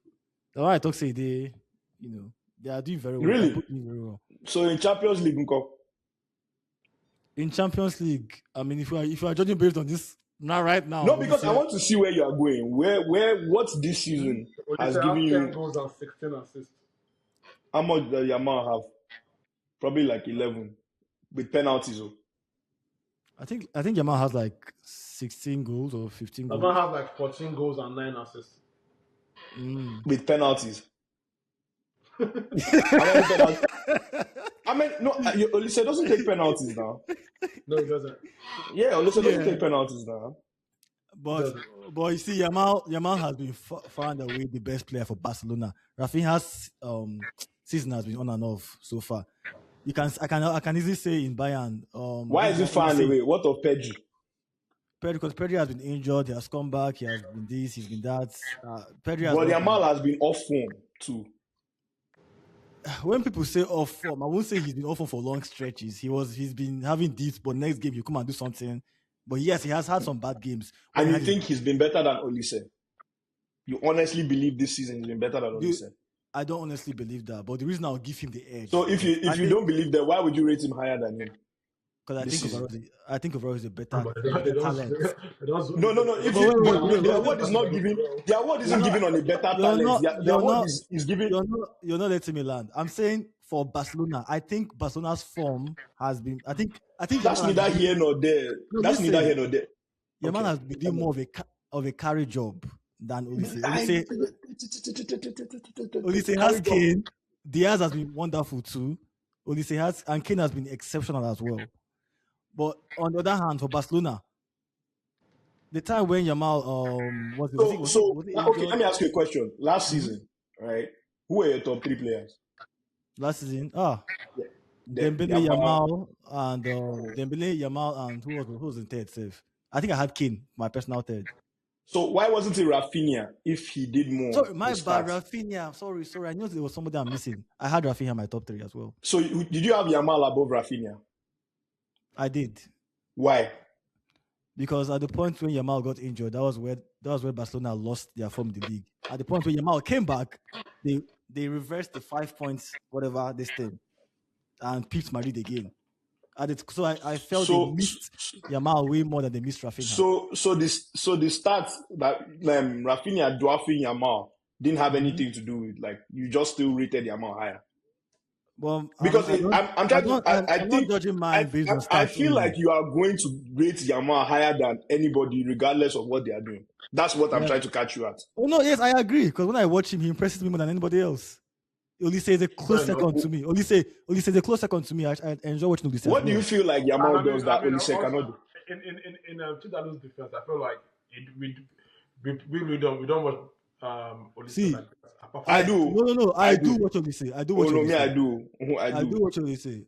A: the one I talk say they are doing very well.
C: Really?
A: Very well.
C: So in Champions League,
A: in Champions League, I mean, if you are judging based on this right now.
C: No, because I want to see where you are going. What this season has given you
B: 10 goals and 16 assists.
C: How much does Yamal have? Probably like 11 with penalties.
A: I think Yamal has like 16 goals or 15 goals.
B: Yamal has like 14 goals and 9 assists.
C: With penalties. I mean, no, Olise doesn't take penalties now.
B: No, he doesn't.
C: Yeah, Olise doesn't take penalties now.
A: But you see, Yamal has been far and away the best player for Barcelona. Rafinha's season has been on and off so far. I can easily say in Bayern.
C: Why is it far and away? What of Pedri?
A: Because Pedri has been injured. He has come back. He has been this. He's been that. Pedri has.
C: But Yamal has been off form too.
A: When people say off form, I won't say he's been off form for long stretches. He's been having deeds, but next game you come and do something. But yes, he has had some bad games.
C: And you think he's been better than Olise? You honestly believe this season he's been better than Olise?
A: I don't honestly believe that, but the reason I'll give him the edge.
C: So if you don't believe that, why would you rate him higher than him?
A: Because I think overall is a better talent.
C: No. If the award is not given, the award isn't given on a better talent. The award is given.
A: You're not letting me land. I'm saying for Barcelona, I think Barcelona's form has been. I think
C: that's neither here nor there. That's neither here nor there.
A: Yamal has been doing more of a carry job than Olise. Olise has Kane. Diaz has been wonderful too. Olise has, and Kane has been exceptional as well. But on the other hand, for Barcelona, the time when Yamal
C: okay, let me ask you a question. Last season, right? Who were your top 3 players?
A: Last season, Dembele, Yamal, and who was in third? Safe. I think I had Kane, my personal third.
C: So why wasn't it Rafinha if he did more
A: Sorry,
C: in
A: my bad,
C: stats?
A: Rafinha. Sorry. I knew there was somebody I'm missing. I had Rafinha in my top 3 as well.
C: So did you have Yamal above Rafinha?
A: I did.
C: Why?
A: Because at the point when Yamal got injured, that was where Barcelona lost their form in the league. At the point when Yamal came back, they reversed the 5 points, whatever this thing, and picked Madrid again. So I felt they
C: So
A: missed Yamal way more than they missed Rafinha.
C: the stats that Rafinha dwarfing Yamal didn't have
A: Mm-hmm.
C: anything to do with, like, you just still rated Yamal higher.
A: Well,
C: Because I'm trying to I
A: I'm not
C: think
A: judging mine based on
C: I
A: stats
C: feel like
A: only.
C: you are going to rate Yamal higher than anybody regardless of what they are doing. That's what I'm
A: Yeah.
C: trying to catch you at.
A: Oh no, yes, I agree. Because when I watch him, he impresses me more than anybody else. Olise is a close
B: Fair enough.
A: second to me. Olise is a close second to me. I enjoy watching Olise as
C: What do you
A: well.
C: feel like
B: And
C: Yamal does that Olise
B: also
C: cannot do?
B: in Chidalo's defense, I feel like we don't watch Olise
A: See,
B: like that. Apart from
A: no.
C: I
A: I do
C: do.
A: watch Olise. I do
C: Oh
A: watch
C: no, me I
A: Olise.
C: do. I
A: I do
C: do.
A: watch Olise.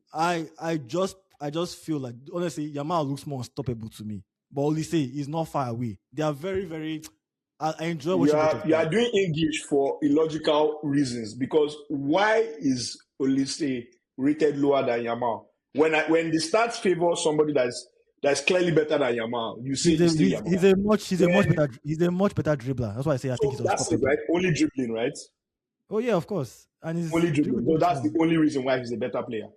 A: I just feel like, honestly, Yamal looks more unstoppable to me. But Olise is not far away. They are very, very. I enjoy watching both of
C: You are
A: them.
C: doing English for illogical reasons, because why is Olise rated lower than Yamal? When the stats favor somebody that's clearly better than Yamal, you say it's still Yamal. Then
A: He's a much better dribbler. That's why I say I think
C: so
A: he's
C: that's it,
A: unstoppable.
C: right? Only dribbling, right?
A: Oh yeah, of course. And his
C: Only dribbling. So
A: dribbling
C: that's
A: is
C: the only reason why he's a better player.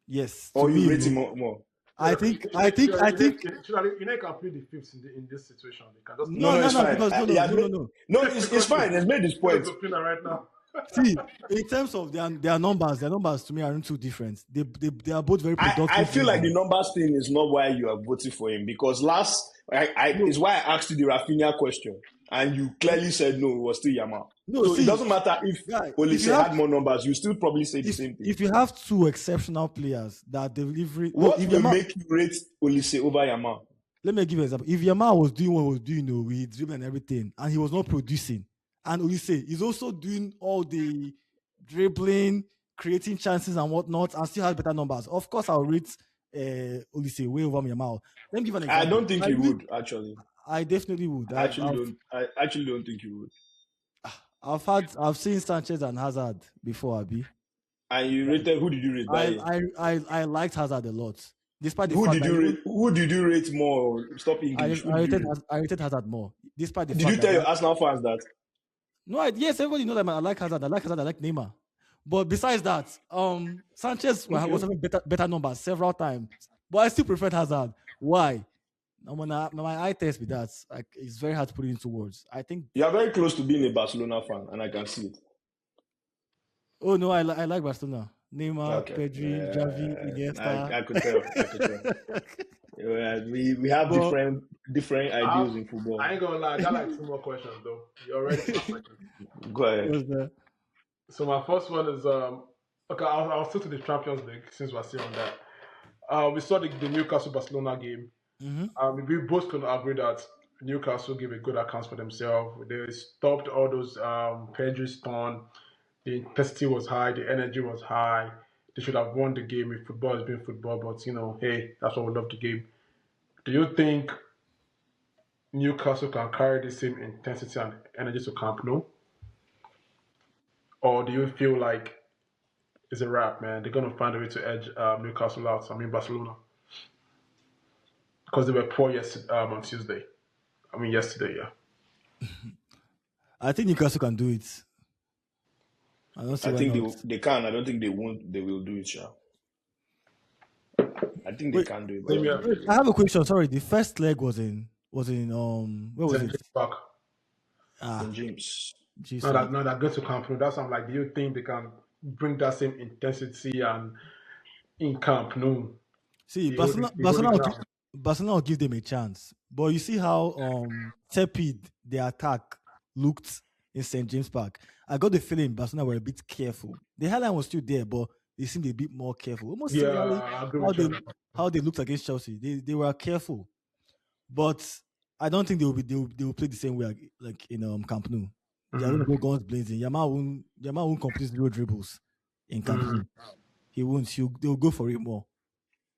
A: yes, to
C: Or you
A: me,
C: rate him more.
A: I think I think I think
B: you know, can play the fifth in this situation. They can just
C: No, it's
A: no,
C: fine.
A: because no.
C: No, it's fine. He's made his point.
B: right now.
A: See, in terms of their numbers to me aren't too different. They are both very
C: I
A: productive
C: feel like the
A: dribbling.
C: numbers thing is not why you are voting for him, because
A: No,
C: is why I asked you the Rafinha question, and you clearly said no, it was still Yamal.
A: no.
C: So it
A: See,
C: doesn't matter if
A: guy,
C: Olise had more numbers, you still probably say the same thing.
A: if you have two exceptional players that delivery, no,
C: What
A: if
C: will
A: Yamal,
C: make you rate Olise over Yamal?
A: let me give you an example. If Yamal was doing what he was doing, with dribbling and everything, and he was not producing, and Olise is also doing all the dribbling, creating chances and whatnot, and still has better numbers, of course I'll rate Olise way over Yamal. Let me give an
C: I
A: example.
C: don't think you would actually.
A: I definitely would.
C: I actually don't think you would.
A: I've seen Sanchez and Hazard before, Abi.
C: And you rated, who did you rate that year?
A: I liked Hazard a lot, despite the
C: Who
A: fact
C: did
A: that
C: you rate? Who did you rate more? Stop English. Who did you rate?
A: I rated Hazard more, despite the
C: Did you
A: fact that
C: tell your Arsenal fans that?
A: no, yes, everybody knows that I like Hazard. I like Hazard. I like Neymar. But besides that, Sanchez was
C: Okay.
A: having better numbers several times, but I still preferred Hazard. Why? Now, my eye test with that, like, it's very hard to put it into words. I think.
C: You are very close to being a Barcelona fan, and I can see it.
A: Oh no, I like Barcelona. Neymar,
C: Okay.
A: Pedri, Javi, Iniesta.
C: I could tell. I could tell. Yeah, we have
A: But
C: different ideals in football.
B: I ain't gonna lie, I got like two more questions though. You already asked.
C: Go ahead.
B: So my first one is okay. I'll stick to the Champions League since we're still on that. We saw the Newcastle Barcelona game. We both can agree that Newcastle gave a good account for themselves. They stopped all those Pedri stun. The intensity was high. The energy was high. They should have won the game if football has been football. But you know, hey, that's why we love the game. Do you think Newcastle can carry the same intensity and energy to Camp Nou? Or do you feel like it's a wrap, man? They're going to find a way to edge Newcastle out. I mean, Barcelona. Because they were poor yesterday, on Tuesday. I mean, yesterday, yeah.
A: I think Newcastle can do it. I don't see
C: I
A: why
C: think
A: not.
C: they can. I don't think they won't. They will do it, sure. I think they can do it. But
B: Same here.
A: I have a question. Sorry, the first leg was in where was
B: St.
A: it?
B: James Park.
C: St. James.
A: Jeez,
B: No, that goes to Camp Nou. That's I'm like, do you think they can bring that same intensity and in Camp Nou?
A: see,
B: The holy ground.
A: Barcelona will give them a chance. But you see how tepid the attack looked in St. James Park. I got the feeling Barcelona were a bit careful. The highline was still there, but they seemed a bit more careful. Almost
B: Yeah,
A: similarly
B: I agree with you.
A: how they looked against Chelsea. They were careful. But I don't think they will play the same way like in Camp Nou. They are going to go guns blazing. Yamal won't complete 0 dribbles in Camp Nou. He won't. They'll go for it more.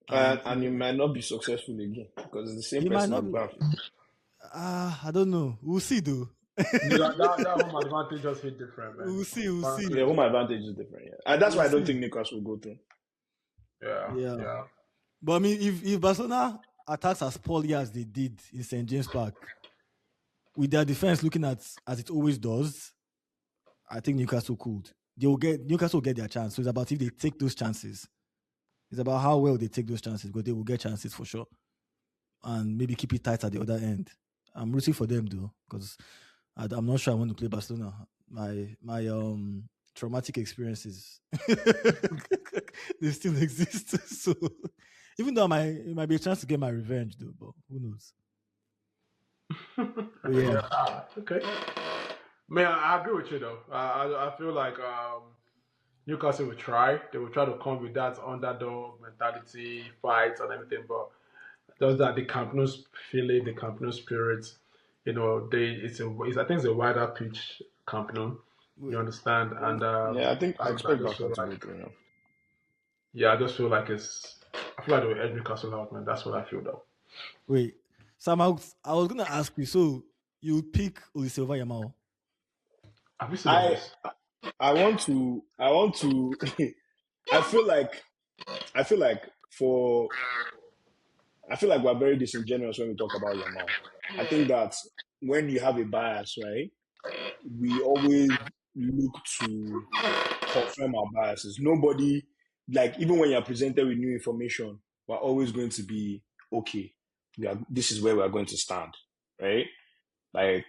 C: And he might not be successful again because it's the same
A: He might
C: person
A: not
C: that
A: be.
C: will
A: I don't know. We'll see, though.
B: That home advantage just hit different, man.
A: We'll see. We'll see.
C: Yeah, home advantage is different. Yeah, and that's why
A: We'll
C: I don't
A: see.
C: think Newcastle will go through.
B: Yeah,
A: Yeah.
B: yeah.
A: But I mean, if Barcelona attacks as poorly as they did in St. James Park, with their defense looking at as it always does, I think Newcastle could. Newcastle will get their chance. So it's about if they take those chances. It's about how well they take those chances, because they will get chances for sure. And maybe keep it tight at the other end. I'm rooting for them though, because I'm not sure I want to play Barcelona. My traumatic experiences they still exist. So even though it might be a chance to get my revenge though, but who knows? But yeah.
B: Okay. Man, I agree with you though. I feel like Newcastle will try. They will try to come with that underdog mentality, fights, and everything. But just that the Camp Nou feeling, the Camp Nou spirit, I think it's a wider pitch Camp Nou. You
A: Wait,
B: understand? And
C: Yeah, I
B: I
C: expect
B: just feel
C: Barca to
B: like,
C: go through. Yeah.
B: yeah, I just feel like I feel like they will edge Newcastle out, man. That's what I feel though.
A: wait. Sam, I was gonna ask you. So you pick Olise over Yamal?
B: Have you seen all
C: I
B: this?
C: I want to I feel like I feel like for I feel like we're very disingenuous when we talk about Yamal. I think that when you have a bias, right, we always look to confirm our biases. Nobody, like, even when you're presented with new information, we're always going to be okay. This is where we're going to stand, right? Like,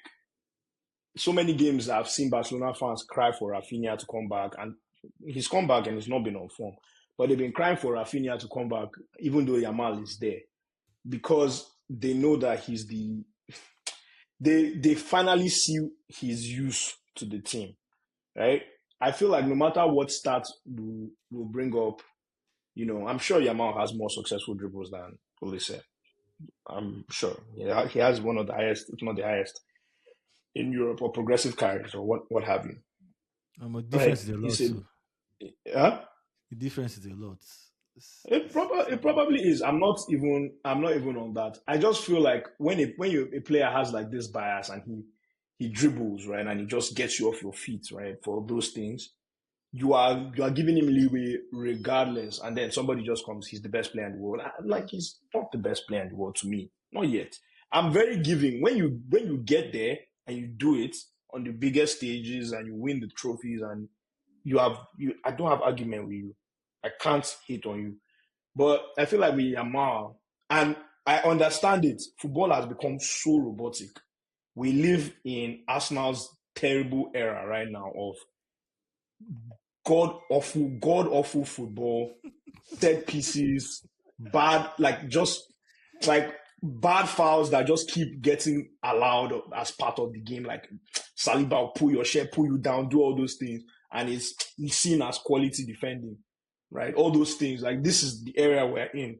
C: so many games I've seen Barcelona fans cry for Rafinha to come back, and he's come back and he's not been on form. But they've been crying for Rafinha to come back, even though Yamal is there, because they know that they finally see his use to the team, right? I feel like no matter what stats will bring up, I'm sure Yamal has more successful dribbles than Olise. I'm sure. Yeah, he has one of the highest, if not the highest, in Europe, or progressive carries, or what have you.
A: But difference
C: Right?
A: is a
C: He
A: lot
C: said,
A: too.
C: yeah.
A: The difference is a lot.
C: It probably is. I'm not even on that. I just feel like a player has like this bias, and he dribbles, right, and he just gets you off your feet, right, for those things, you are giving him leeway regardless, and then somebody just comes, he's the best player in the world. I'm like, he's not the best player in the world to me, not yet. I'm very giving when you get there and you do it on the biggest stages and you win the trophies, and I don't have argument with you. I can't hate on you, but I feel like with Yamal, and I understand it. Football has become so robotic. We live in Arsenal's terrible era right now of god awful football, set pieces, bad, like, just like bad fouls that just keep getting allowed as part of the game. Like, Saliba will pull your shirt, pull you down, do all those things, and it's seen as quality defending, right? All those things. Like, this is the area we're in,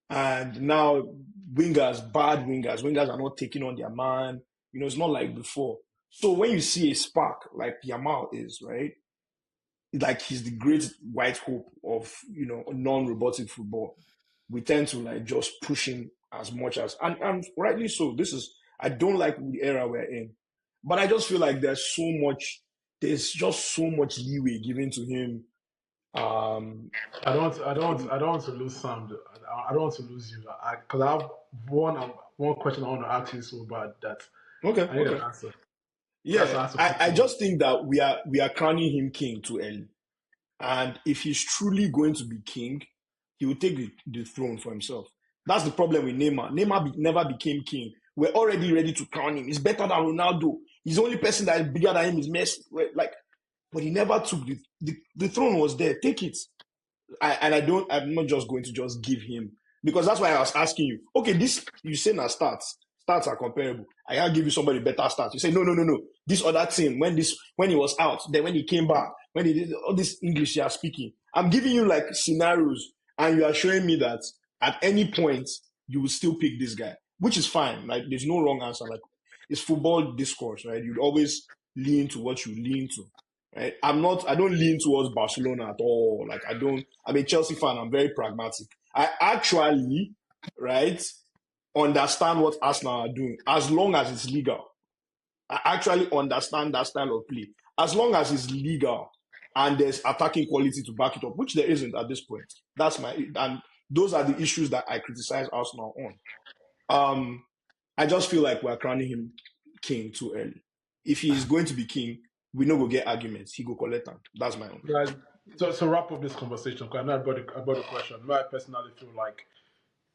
C: and now bad wingers are not taking on their man. It's not like before. So when you see a spark like Yamal is, right, like, he's the great white hope of non-robotic football, we tend to like just push him as much as, and rightly so. I don't like the era we're in, but I just feel like there's just so much leeway given to him.
B: I don't want to lose Sam. I don't want to lose you. Because I have one question I want to ask you so bad that
C: Okay,
B: I need an
C: okay.
B: answer. That's
C: Yeah,
B: why I have to put
C: I
B: you on.
C: just think that we are crowning him king too early. And if he's truly going to be king, he will take the throne for himself. That's the problem with Neymar. Never became king. We're already ready to crown him. He's better than Ronaldo. He's the only person that is bigger than him is Messi. Like, but he never took the throne was there. Take it. I'm not just going to just give him, because that's why I was asking you. Okay, this you say now stats are comparable. I can't give you somebody better stats. You say no. This other team, when he was out, then when he came back, when he did all this English you are speaking, I'm giving you like scenarios, and you are showing me that at any point you will still pick this guy, which is fine. Like, there's no wrong answer. Like, it's football discourse, right? You'd always lean to what you lean to. Right? I don't lean towards Barcelona at all. Like, I'm a Chelsea fan. I'm very pragmatic. I actually, right, understand what Arsenal are doing as long as it's legal. I actually understand that style of play. As long as it's legal and there's attacking quality to back it up, which there isn't at this point. And those are the issues that I criticize Arsenal on. I just feel like we're crowning him king too early. If he's going to be king, we know we'll get arguments. He go collect them. That's my own.
B: Guys, so wrap up this conversation, because I know I brought a question. I personally feel like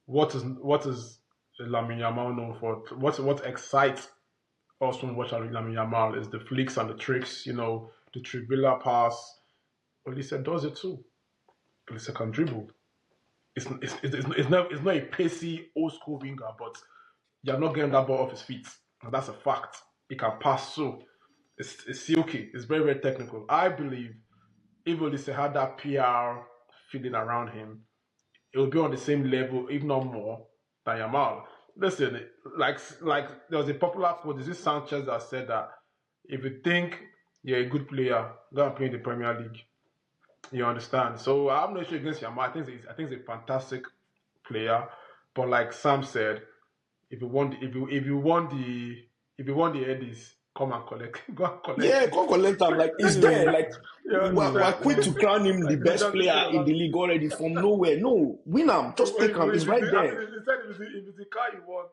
B: what is Lamine Yamal known for? What excites us when watching Lamine Yamal is the flicks and the tricks, the tribula pass. Olise does it too. Olise can dribble. It's not a pacey old school winger, but you're not getting that ball off his feet. And that's a fact. He can pass so. It's silky. It's very, very technical. I believe if Olise had that PR feeling around him, it will be on the same level, if not more, than Yamal. Listen, like there was a popular quote. This is Sanchez that said that if you think you're a good player, go and play in the Premier League. You understand? So I have no issue against Yamal. I think he's a fantastic player. But like Sam said, if you want the Eddies, come and collect. Go and collect.
C: Yeah, go collect him. Like it's there. Like we're quick to crown him the
B: Like,
C: best player in the league already from nowhere. No, win him. Just take him. It's right there.
B: He said if it's the car you want,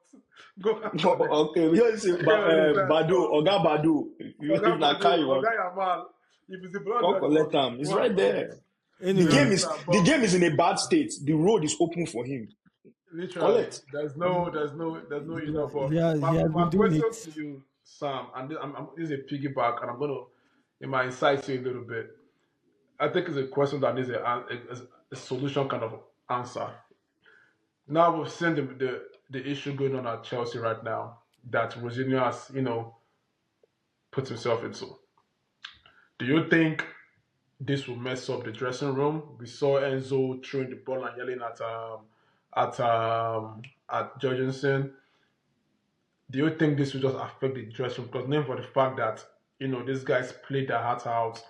B: go and
C: Oh,
B: collect.
C: okay, we just say Badu, Oga Badu. If na car you want,
B: Oga Yamal, if it's the blood,
C: go collect him. It's right there.
A: Anyway,
C: The game is in a bad state. The road is open for him.
B: Literally,
C: Collect.
B: there's no enough.
A: he has
B: My
A: been doing
B: question
A: it.
B: to you, Sam, and this is a piggyback, and I'm gonna incite you a little bit. I think it's a question that needs a solution kind of answer. Now we've seen the issue going on at Chelsea right now that Rosinho has put himself into. Do you think this will mess up the dressing room? We saw Enzo throwing the ball and yelling at Jorgensen. Do you think this will just affect the dressing room? Because name for the fact that these guys played their hearts out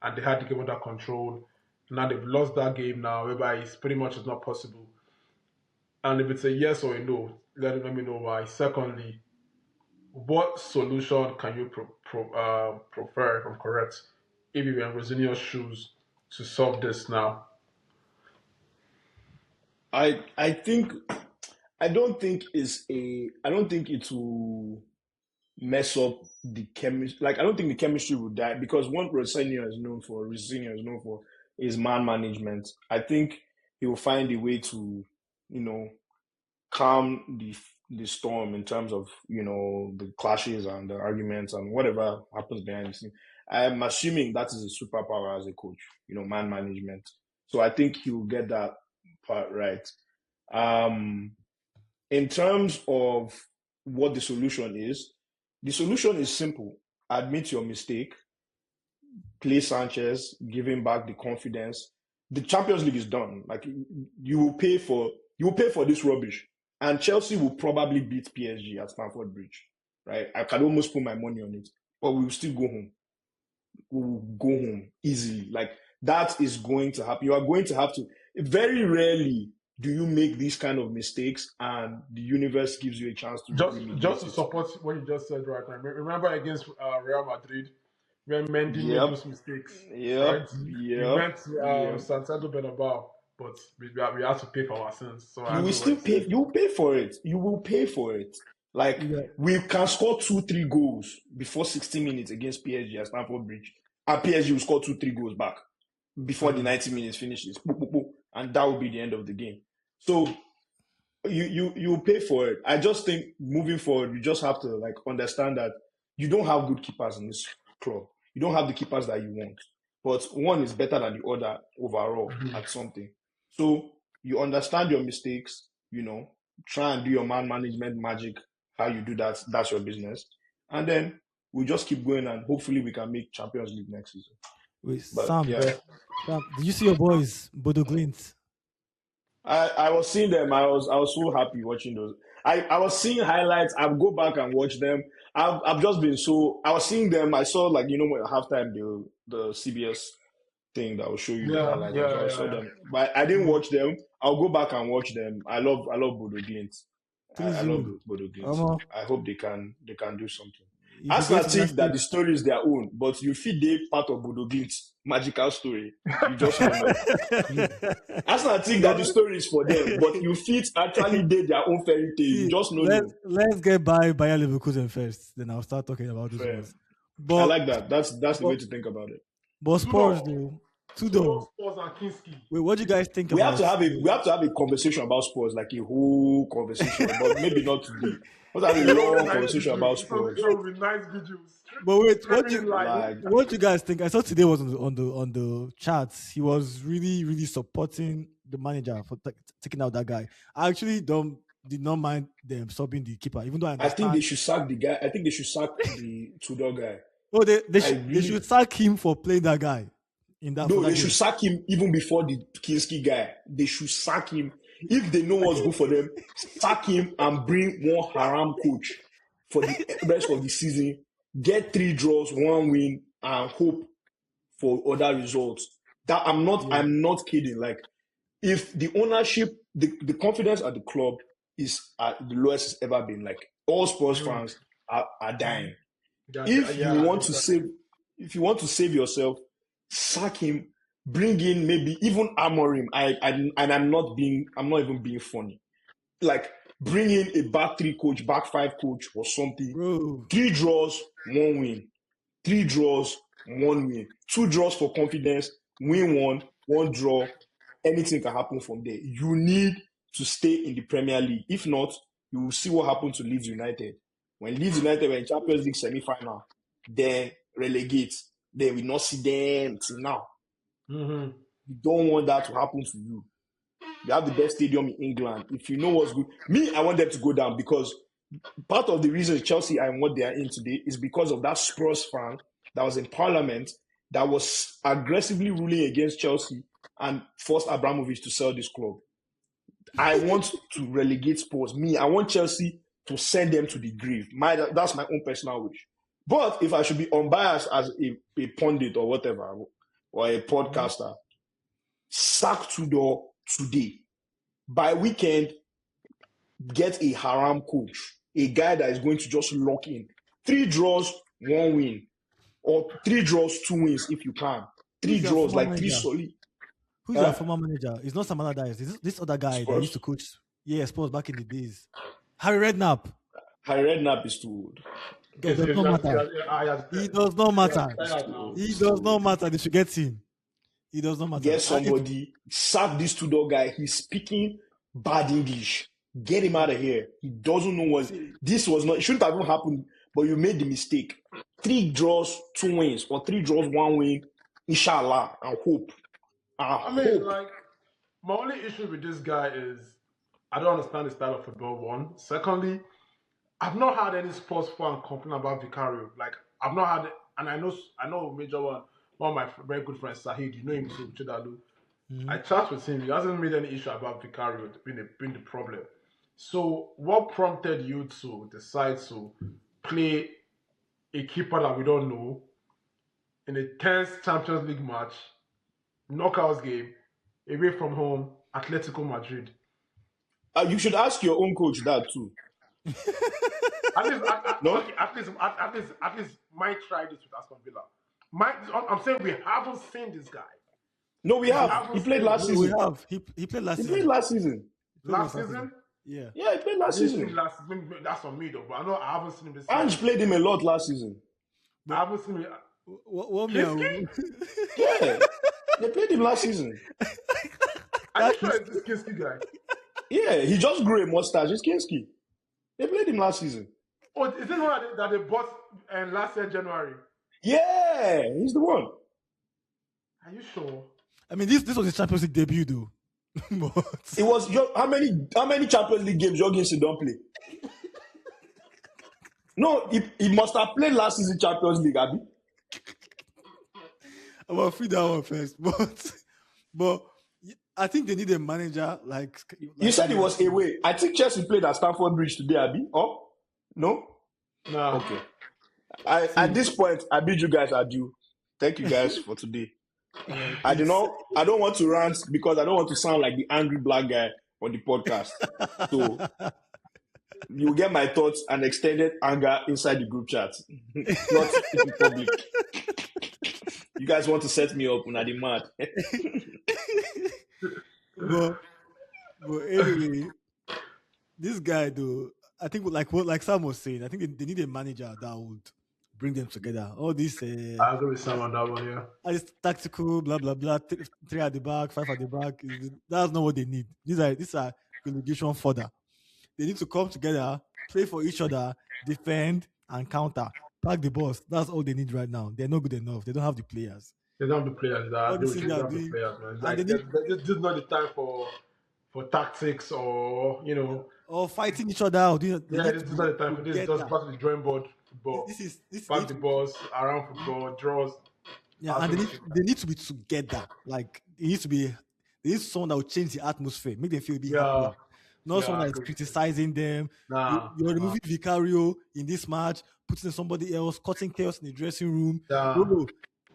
B: and they had the game under control. Now they've lost that game now, whereby it's pretty much is not possible. And if it's a yes or a no, let me know why. Secondly, what solution can you prefer, if I'm correct, if you were in Rosinho's shoes to solve this now?
C: I think I don't think it will mess up the chemistry. Like I don't think the chemistry will die because what Rosinho is known for is man management. I think he will find a way to, calm the storm in terms of the clashes and the arguments and whatever happens behind the scene. I am assuming that is a superpower as a coach, man management. So I think he will get that part right. In terms of what the solution is simple. Admit your mistake, play Sanchez, give him back the confidence. The Champions League is done. Like you will pay for this rubbish. And Chelsea will probably beat PSG at Stamford Bridge. Right? I can almost put my money on it. But we will still go home. We will go home easily. Like that is going to happen. You are going to have to very rarely do you make these kind of mistakes and the universe gives you a chance to
B: Just to support what you just said right now. Remember against Real Madrid when Mendy made those mistakes, right? We went to Santiago Bernabeu, but we had to pay for our sins. So
C: you will still pay. You will pay for it. You will pay for it. Like we can score 2-3 goals before 60 minutes against PSG at Stamford Bridge, and PSG will score 2-3 goals back before the 90 minutes finishes, and that will be the end of the game. So you pay for it. I just think moving forward, you just have to understand that you don't have good keepers in this club. You don't have the keepers that you want, but one is better than the other overall at something. So you understand your mistakes. Try and do your man management magic. How you do that, that's your business. And then we just keep going and hopefully we can make Champions League next season.
A: Wait,
C: But
A: Sam, did you see your boys, Bodo Glint?
C: I was seeing them. I was so happy watching those. I was seeing highlights. I'll go back and watch them. I've just been I was seeing them. I saw at halftime the CBS thing that will show you the highlights. I saw them. But I didn't watch them. I'll go back and watch them. I love Bodo Glint. I
A: 3-0.
C: love Bodo Glimt.
A: Um,
C: I hope they can do something.
A: if you
C: Arsenal
A: get to that
C: think that
A: stage,
C: the story is their own, but you feel they part of Bodo Glimt's magical story. You just don't know. Arsenal think that the story is for them, but you fit actually did their own fairy tale. You
A: see,
C: just don't know.
A: let's get by Bayern Leverkusen first, then I'll start talking about those
C: Fair.
A: ones.
C: I
A: But
C: like that. That's the
A: but
C: way to think about it.
A: Spurs though,
B: Tudor,
A: Tudor.
B: Spurs, and Kinski.
A: Wait, what do you guys think
C: We have
A: about?
C: to have a conversation about Spurs, like a whole conversation, but maybe not today. Let's have a long conversation about Spurs.
B: So with nice videos.
A: But wait,
C: Like,
A: what do you guys think? I saw today was on the charts. He was really supporting the manager for taking out that guy. I actually did not mind them subbing the keeper, even though I
C: I think
A: understand.
C: they should sack the guy. I think they should sack the Tudor guy.
A: Oh, they
C: really,
A: should sack him for playing that guy in that.
C: No, they
A: game.
C: should sack him even before the Kinski guy. They should sack him. If they know what's good for them, sack him and bring one haram coach for the rest of the season. Get 3 draws, 1 win, and hope for other results. That I'm not kidding. Like, if the ownership, the confidence at the club is at the lowest it's ever been. Like, all Spurs fans are dying. If you want to save yourself, sack him, bring in maybe even Amorim. I'm not even being funny. Like, bring in a back 3 coach, back 5 coach or something.
A: Bro.
C: 3 draws, 1 win. 3 draws, 1 win. 2 draws for confidence, win 1 draw. Anything can happen from there. You need to stay in the Premier League. If not, you will see what happened to Leeds United. When Leeds United were in Champions League semi-final, then relegate. Then we not see them till now.
B: Mm-hmm.
C: You don't want that to happen to you. You have the best stadium in England. If you know what's good. Me, I want them to go down because part of the reason Chelsea are in what they are in today is because of that Spurs fan that was in Parliament that was aggressively ruling against Chelsea and forced Abramovich to sell this club. I want to relegate Spurs. I want Chelsea to send them to the grave. That's my own personal wish. But if I should be unbiased as a pundit or whatever, or a podcaster, sack Tudor today. By weekend, get a haram coach, a guy that is going to just lock in. 3 draws, 1 win. Or 3 draws, 2 wins if you can. 3 draws, like 3 solid.
A: Who's your former manager? It's not some other guy. It's this other guy that used to coach. Yeah, Spurs back in the days. Harry Redknapp.
C: Harry Redknapp is too old.
A: It does not matter. He does not matter. He does not matter. They should get him. It does not matter.
C: Get somebody, sack this Tudor guy. He's speaking bad English. Get him out of here. He doesn't know what this was not. It shouldn't have even happened, but you made the mistake. 3 draws, 2 wins, or 3 draws, 1 win. Inshallah, and hope.
B: Like, my only issue with this guy is I don't understand the style of football. 1. Secondly, I've not had any Spurs fan complain about Vicario. Like, I've not had it, and I know major one of my very good friends, Sahid, you know him too, Chidalu. I chat with him. He hasn't made any issue about Vicario being the problem. So, what prompted you to decide to play a keeper that we don't know in a tense Champions League match, knockout game, away from home, Atletico Madrid?
C: You should ask your own coach that too.
B: At least Mike tried this with Aston Villa. I'm saying we haven't seen this guy.
C: No, we have. He played last season.
A: We have. He played last season.
C: He played last season.
B: Last season?
A: Yeah.
C: Yeah, he played last season.
B: That's on me though, but I haven't seen him this
C: Ange
B: season.
C: played him a lot last season.
B: I haven't seen him.
A: What
C: Yeah, they played him last season.
B: Are you sure it's this Kinski guy?
C: Yeah, he just grew a mustache. It's Kinski. They played him last season.
B: Oh, is this one that they bought last year January?
C: Yeah, he's the one.
B: Are you sure?
A: I mean, this was his Champions League debut, though. But
C: It was how many Champions League games Jorgensen don't play? No, he must have played last season Champions League, Abi.
A: I'm gonna free that one first, but I think they need a manager like
C: You said it was away. I think Chelsea played at Stamford Bridge today, Abi. Oh, no.
B: No.
C: Okay. At this point, I bid you guys adieu. Thank you guys for today. I don't want to rant because I don't want to sound like the angry black guy on the podcast. So You get my thoughts and extended anger inside the group chat, not in public. You guys want to set me up when I'm mad.
A: but but anyway, this guy though, I think like Sam was saying, I think they need a manager that would bring them together. All this
B: I agree with Sam on that one. Yeah,
A: all this tactical blah blah blah, three at the back, five at the back. That's not what they need. These are relegation fodder. They need to come together, play for each other, defend and counter. Pack the boss. That's all they need right now. They're not good enough. They don't have the players.
B: they don't have the players. I
A: All
B: agree
A: these
B: with
A: things
B: you.
A: they
B: They
A: are
B: don't have the
A: doing,
B: players, man. It's
A: and they
B: like
A: need
B: this is not the time for tactics or
A: or fighting each other. Or they
B: yeah,
A: need to
B: this is
A: be
B: not the time for this. Just
A: together.
B: back to the drawing board football.
A: This they
B: Pass
A: need
B: the
A: to be
B: balls around football, draws,
A: yeah, and
B: absolutely.
A: they need to be together. Like it needs to be they need someone that will change the atmosphere, make them feel a bit happier.
B: Yeah,
A: Not
B: yeah,
A: someone
B: I
A: that is
B: agree with you.
A: criticizing them.
B: Nah,
A: You're
B: nah,
A: removing Vicario in this match, putting in somebody else, causing chaos in the dressing room.
B: yeah.
A: Bro,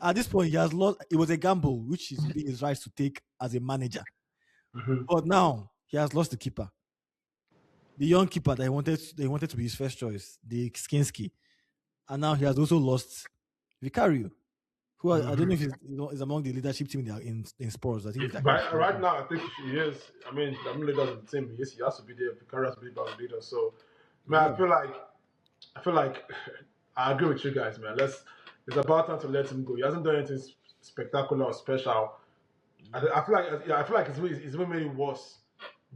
A: at this point, he has lost. It was a gamble, which is within his rights to take as a manager.
B: Mm-hmm.
A: But now he has lost the keeper, the young keeper that he wanted to be his first choice, the Skinski, and now he has also lost Vicario, who I don't know
B: Mm-hmm.
A: if is among the leadership team in Spurs. I think he's like
B: Right now, I think he is. I mean, I'm leaders of the team. Yes, he has to be there. Vicario has to be the leader. So, man,
A: yeah.
B: I feel like I agree with you guys, man. It's about time to let him go. He hasn't done anything spectacular or special. I feel like it's even made it worse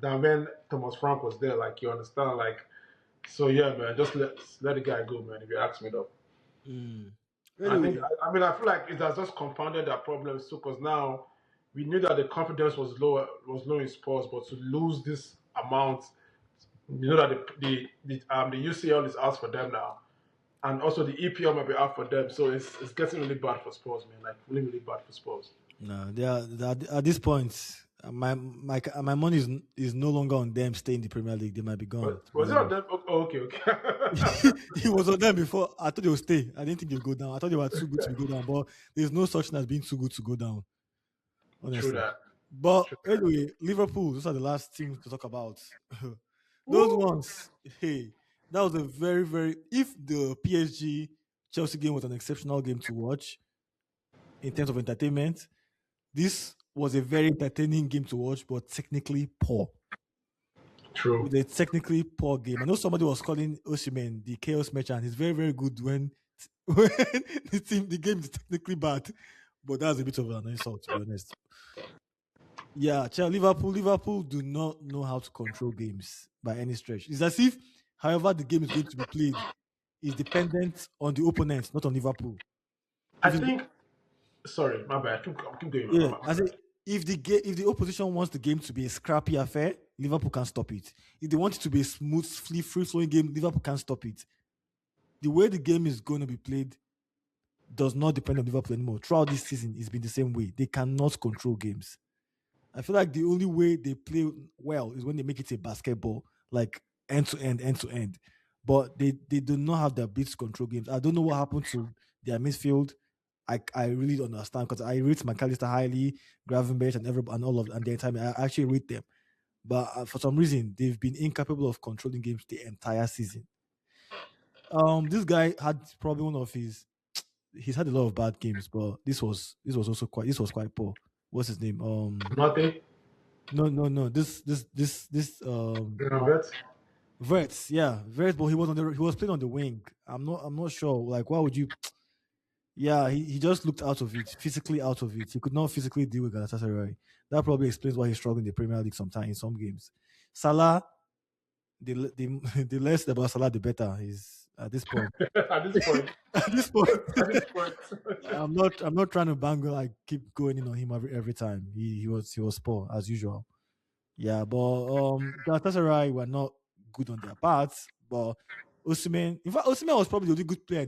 B: than when Thomas Frank was there. Like you understand, like so yeah, man. Just let the guy go, man. If you ask me though,
A: Mm.
B: I think
A: Anyway,
B: I mean I feel like it has just compounded their problems too. Because now we knew that the confidence was low in sports, but to lose this amount, you know that the UCL is out for them now, and also the EPL might be out for them. So it's getting really bad for sports, man. Like really really bad for sports.
A: no, at this point, my money is no longer on them staying in the Premier League. They might be gone.
B: But
A: To be
B: was it on
A: honest,
B: them? Oh, okay, okay.
A: it was on them before. I thought they would stay. I didn't think they'd go down. I thought they were too good to go down. But there's no such thing as being too good to go down.
B: True
A: Honestly.
B: that.
A: But
B: True that.
A: anyway, Liverpool. Those are the last teams to talk about. Those
B: Woo!
A: ones. Hey, that was a very very. If the PSG Chelsea game was an exceptional game to watch in terms of entertainment, this was a very entertaining game to watch, but technically poor. It
B: True.
A: was a technically poor game. I know somebody was calling Osimhen the chaos merchant. He's very, very good when when the game is technically bad. But that's a bit of an insult, to be honest. Yeah, Liverpool do not know how to control games by any stretch. It's as if, however, the game is going to be played is dependent on the opponent, not on Liverpool.
B: I
A: If it's
B: think. Sorry, my bad. Keep going.
A: Yeah,
B: My
A: I say
B: bad.
A: if the opposition wants the game to be a scrappy affair, Liverpool can stop it. If they want it to be a smooth, free flowing game, Liverpool can stop it. The way the game is going to be played does not depend on Liverpool anymore. Throughout this season, it's been the same way. They cannot control games. I feel like the only way they play well is when they make it a basketball, like end to end. But they do not have the ability to control games. I don't know what happened to their midfield. I really don't understand because I rate McAllister highly, Gravenberch and all of and the entire I actually rate them. But for some reason they've been incapable of controlling games the entire season. This guy had probably one of he's had a lot of bad games, but this was quite poor. What's his name?
B: Nothing.
A: No. This
B: You know that.
A: Verts, yeah, Verts, but he was playing on the wing. I'm not sure. Like, why would you? Yeah, he just looked out of it, physically out of it. He could not physically deal with Galatasaray. That probably explains why he's struggling in the Premier League sometimes in some games. Salah, the less about Salah, the better. He's at this point.
B: At this point.
A: At this point,
B: At this point.
A: I'm not trying to bangle. I keep going in on him every time. He was poor as usual. Yeah, but Galatasaray were not good on their parts. But Osimhen, in fact, Osimhen was probably the only good player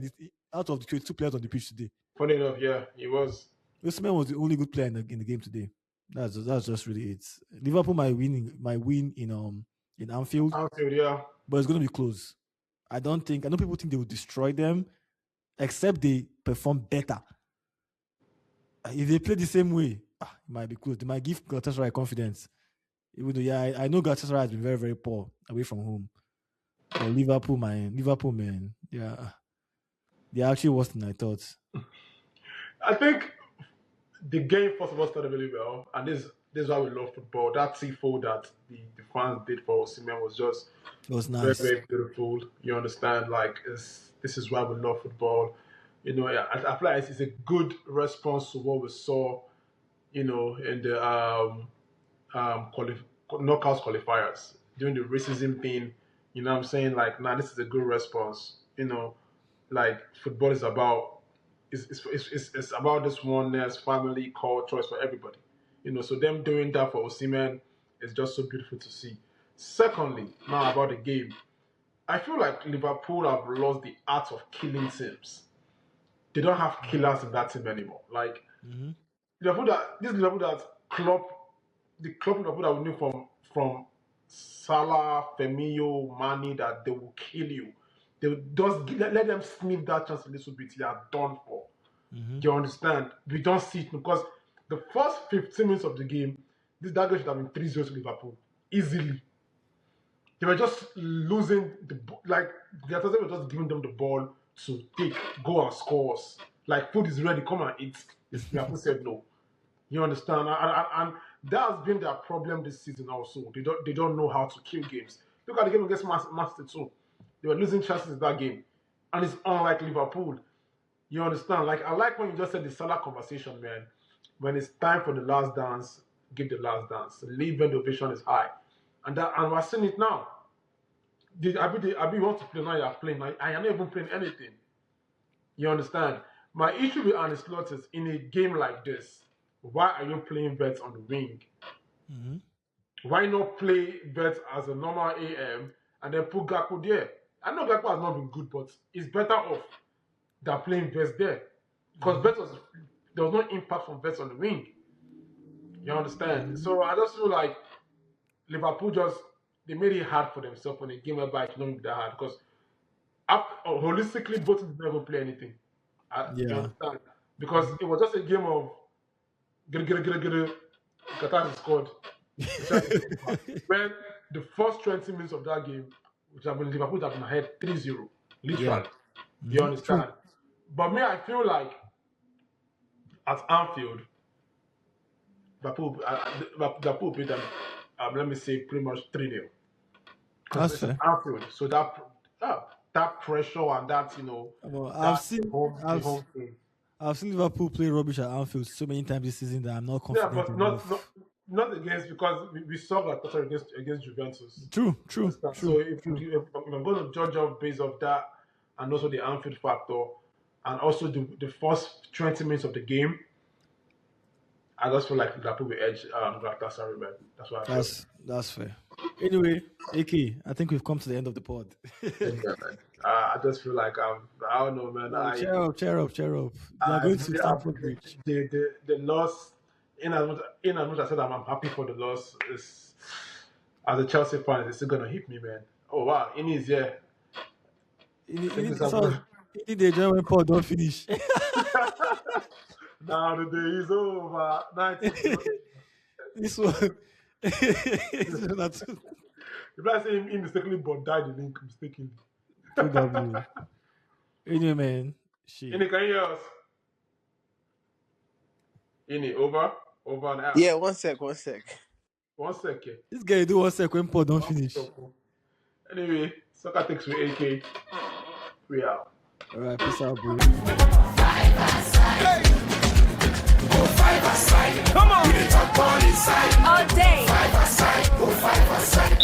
A: out of the 22 players on the pitch today.
B: Funny enough, yeah, he was.
A: Osimhen was the only good player in the game today. That's just really it. Liverpool might win in Anfield,
B: Anfield, yeah.
A: but it's going to be close. I know people think they will destroy them, except they perform better. If they play the same way, it might be close. They might give Galatasaray confidence. Even though, yeah, I know Galatasaray has been very, very poor away from home. Or Liverpool, man. Liverpool, man. Yeah, they're actually worse than I thought.
B: I think the game first of all started really well, and this is why we love football. That tifo that the fans did for Osimhen was just
A: It was
B: very,
A: nice.
B: very beautiful. You understand? Like, this is why we love football. Yeah, I feel like it's a good response to what we saw, in the knockout qualifiers during the racism thing. You know what I'm saying? Like, now this is a good response. Like football is about it's about this oneness, family, culture, it's for everybody. So them doing that for Osimhen is just so beautiful to see. Secondly, now about the game, I feel like Liverpool have lost the art of killing teams. They don't have killers in that team anymore. Like
A: Mm-hmm.
B: Liverpool that the club Liverpool that we knew from Salah, Firmino, Mane, that they will kill you. They will just let them sniff that chance a little bit. You are done for.
A: Mm-hmm.
B: You understand? We don't see it because the first 15 minutes of the game, that game should have been 3-0 to Liverpool easily. They were just losing like the others were just giving them the ball to go and score us. Like, food is ready, come and eat. Liverpool said no. You understand? And that has been their problem this season also. They don't know how to kill games. Look at the game against Master too. They were losing chances in that game. And it's unlike Liverpool. You understand? Like, I like when you just said the Salah conversation, man. When it's time for the last dance, give the last dance. Leave when the ovation is high. And we're seeing it now. Abi want to play now, you're playing. I am not even playing anything. You understand? My issue with Arne Slot is, in a game like this, why are you playing Vets on the wing?
A: Mm-hmm.
B: Why not play Vets as a normal AM and then put Gakpo there? I know Gakpo has not been good, but it's better off than playing Vets there. Because there was no impact from Vets on the wing. You understand? So I just feel like Liverpool they made it hard for themselves when they game whereby it shouldn't be that hard. Because holistically, both did not even play anything. You
A: Yeah.
B: understand? Because it was just a game of Qatar scored. When the first 20 minutes of that game, which have been Liverpool have been ahead 3-0, literally.
A: Yeah.
B: You understand? True. But me, I feel like at Anfield, Liverpool beat them, let me say, pretty much 3-0.
A: That's fair.
B: Anfield, so that pressure and that,
A: Well, I've seen Liverpool play rubbish at Anfield so many times this season that I'm not confident.
B: Yeah, but not against, because we saw that against Juventus.
A: True.
B: So if I'm going to judge off based off that, and also the Anfield factor, and also the first 20 minutes of the game, I just feel like Liverpool will edge Galatasaray, man. That's what I feel.
A: That's fair. Anyway, AK, I think we've come to the end of the pod.
B: Yeah, man. I just feel like I don't know, man.
A: Cheer up. They are going to Stamford Bridge.
B: The loss, in as much I said I'm happy for the loss, is, as a Chelsea fan, it's still gonna hit me, man. Oh wow, in his year.
A: The German pod don't finish.
B: Now the day is over.
A: This one.
B: If I say him mistakenly but died the link mistakenly.
A: Probably. Anyway, man. Shit.
B: Ini, can you hear us? Ini, over and out.
D: Yeah, one sec.
B: 1 second.
A: This guy do 1 second when pod don't finish.
B: Anyway, soccer takes with AK. We out.
A: Alright, peace out, bro.
E: Go 5-a-side. Come on. Get up on inside.
F: All day.
E: 5-a-side. Go 5-a-side.